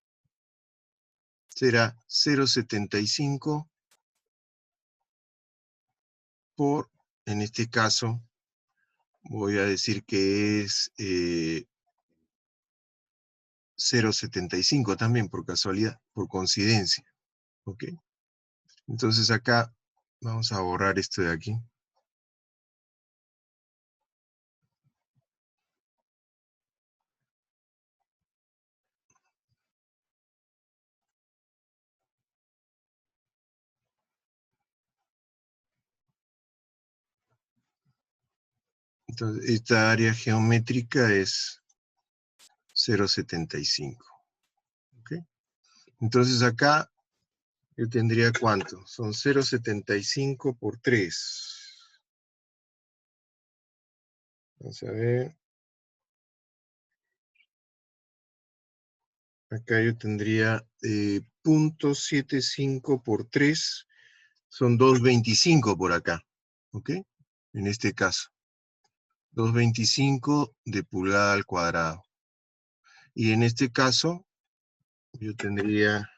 Será 0,75 por, en este caso, voy a decir que es 0,75 también por casualidad, por coincidencia. ¿Ok? Entonces acá vamos a borrar esto de aquí. Entonces, esta área geométrica es 0,75. ¿Ok? Entonces acá yo tendría ¿cuánto? Son 0,75 por 3. Vamos a ver. Acá yo tendría 0,75 por 3. Son 2,25 por acá. ¿Ok? En este caso. 2,25 de pulgada al cuadrado. Y en este caso, yo tendría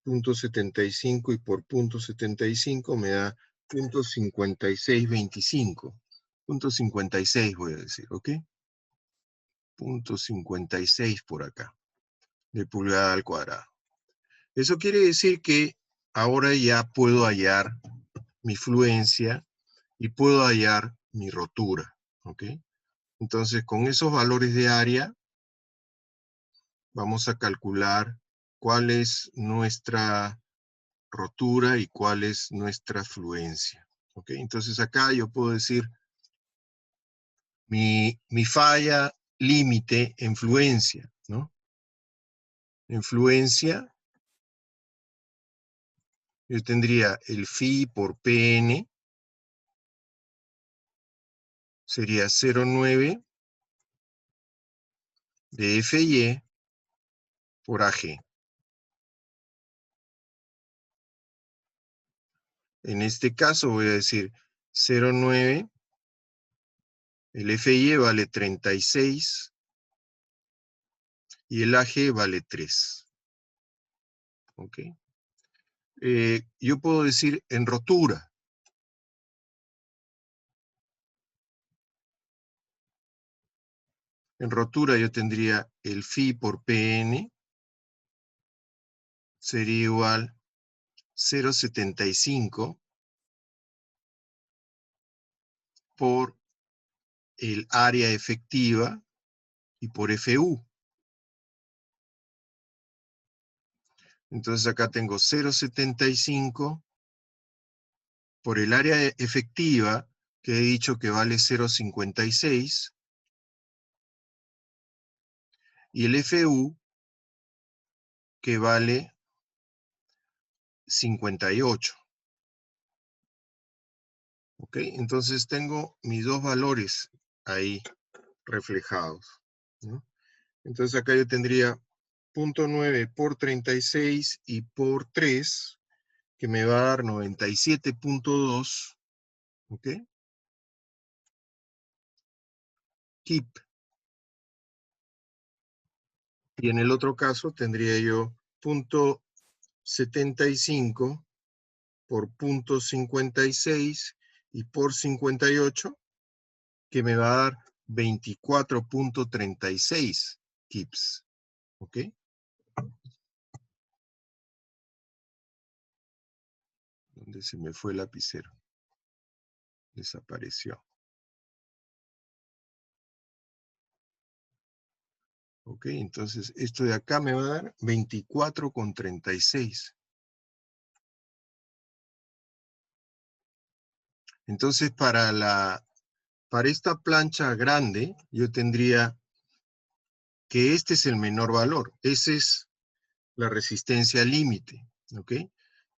0,75 y por 0,75 me da 0,5625. 0,56 voy a decir, ¿ok? 0,56 por acá, de pulgada al cuadrado. Eso quiere decir que ahora ya puedo hallar mi fluencia y puedo hallar mi rotura, ¿ok? Entonces, con esos valores de área, vamos a calcular cuál es nuestra rotura y cuál es nuestra fluencia. ¿Ok? Entonces acá yo puedo decir mi falla límite en fluencia, ¿no? En fluencia yo tendría el phi por Pn, sería 0,9 de Fy por Ag. En este caso voy a decir 0,9, el Fy vale 36 y el Ag vale 3. ¿Ok? Yo puedo decir en rotura. En rotura yo tendría el phi por Pn, sería igual 0,75 por el área efectiva y por Fu. Entonces acá tengo 0,75 por el área efectiva, que he dicho que vale 0,56, y el FU, que vale 58. ¿Ok? Entonces tengo mis dos valores ahí reflejados, ¿no? Entonces acá yo tendría 0.9 por 36 y por 3, que me va a dar 97.2, ¿ok? Kip. Y en el otro caso tendría yo 0.75 por 0.56 y por 58, que me va a dar 24.36 kips. ¿Ok? ¿Dónde se me fue el lapicero? Desapareció. Ok, entonces esto de acá me va a dar 24.36. Entonces para esta plancha grande, yo tendría que este es el menor valor. Esa es la resistencia límite. ¿Ok?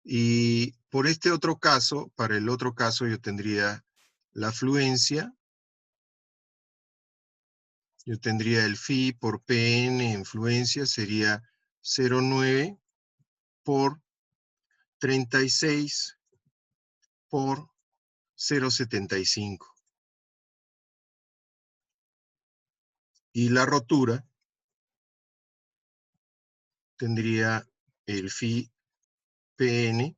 Y por este otro caso, para el otro caso yo tendría la fluencia. Yo tendría el phi por Pn en fluencia sería 0,9 por 36 por 0,75. Y la rotura tendría el phi Pn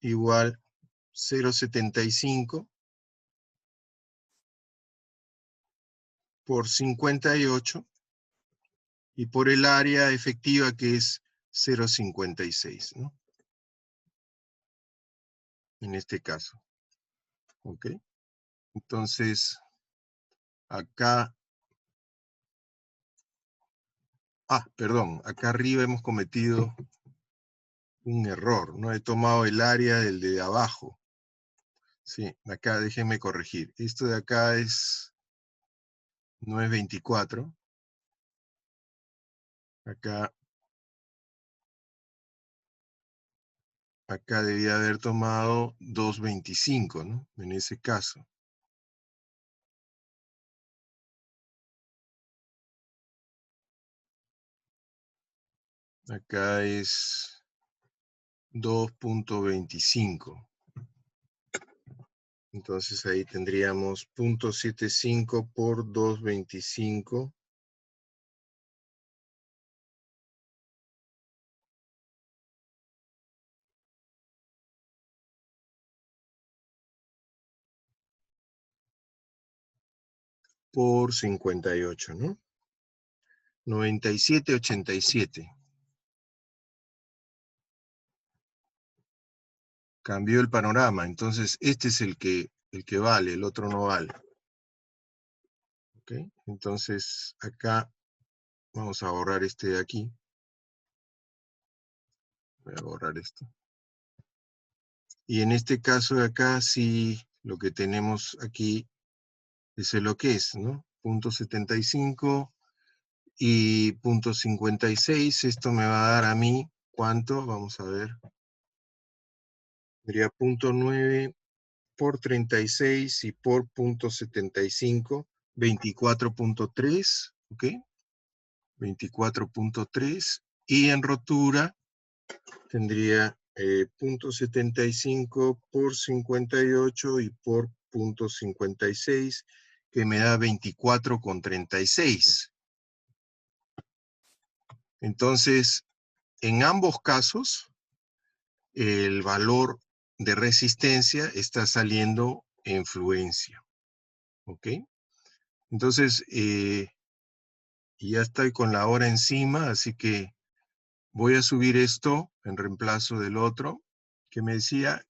igual 0,75 por 58 y por el área efectiva que es 0,56, ¿no? En este caso. ¿Ok? Entonces, acá... perdón, acá arriba hemos cometido un error, no he tomado el área del de abajo. Sí, acá déjenme corregir. Esto de acá no es 24. Acá debía haber tomado 2,25, ¿no? En ese caso. Acá es 2.25. Entonces ahí tendríamos 0.75 por 2.25. Por 58, ¿no? 97.87. Cambió el panorama, entonces este es el que vale, el otro no vale. ¿Ok? Entonces acá vamos a borrar este de aquí. Voy a borrar esto. Y en este caso de acá sí, lo que tenemos aquí es lo que es, ¿no? 0.75 y 0.56. Esto me va a dar a mí, ¿cuánto? Vamos a ver. Sería 0.9 por 36 y por 0.75, 24.3, ¿ok? 24.3. Y en rotura tendría 0.75 por 58 y por 0.56, que me da 24.36. Entonces, en ambos casos, el valor de resistencia está saliendo en fluencia. ¿Ok? Entonces, ya estoy con la hora encima, así que voy a subir esto en reemplazo del otro, que me decía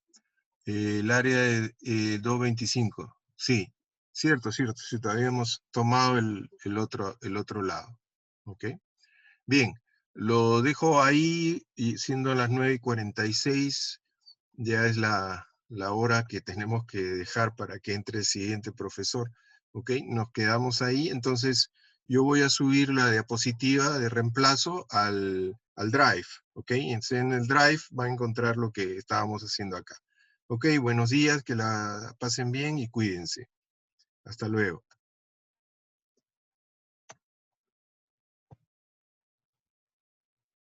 el área de 225. Sí, cierto, sí, habíamos tomado el otro lado. ¿Ok? Bien, lo dejo ahí, y siendo las 9:46, ya es la hora que tenemos que dejar para que entre el siguiente profesor. ¿Ok? Nos quedamos ahí, entonces yo voy a subir la diapositiva de reemplazo al Drive, ¿ok? Entonces en el Drive va a encontrar lo que estábamos haciendo acá. Ok, buenos días, que la pasen bien y cuídense. Hasta luego.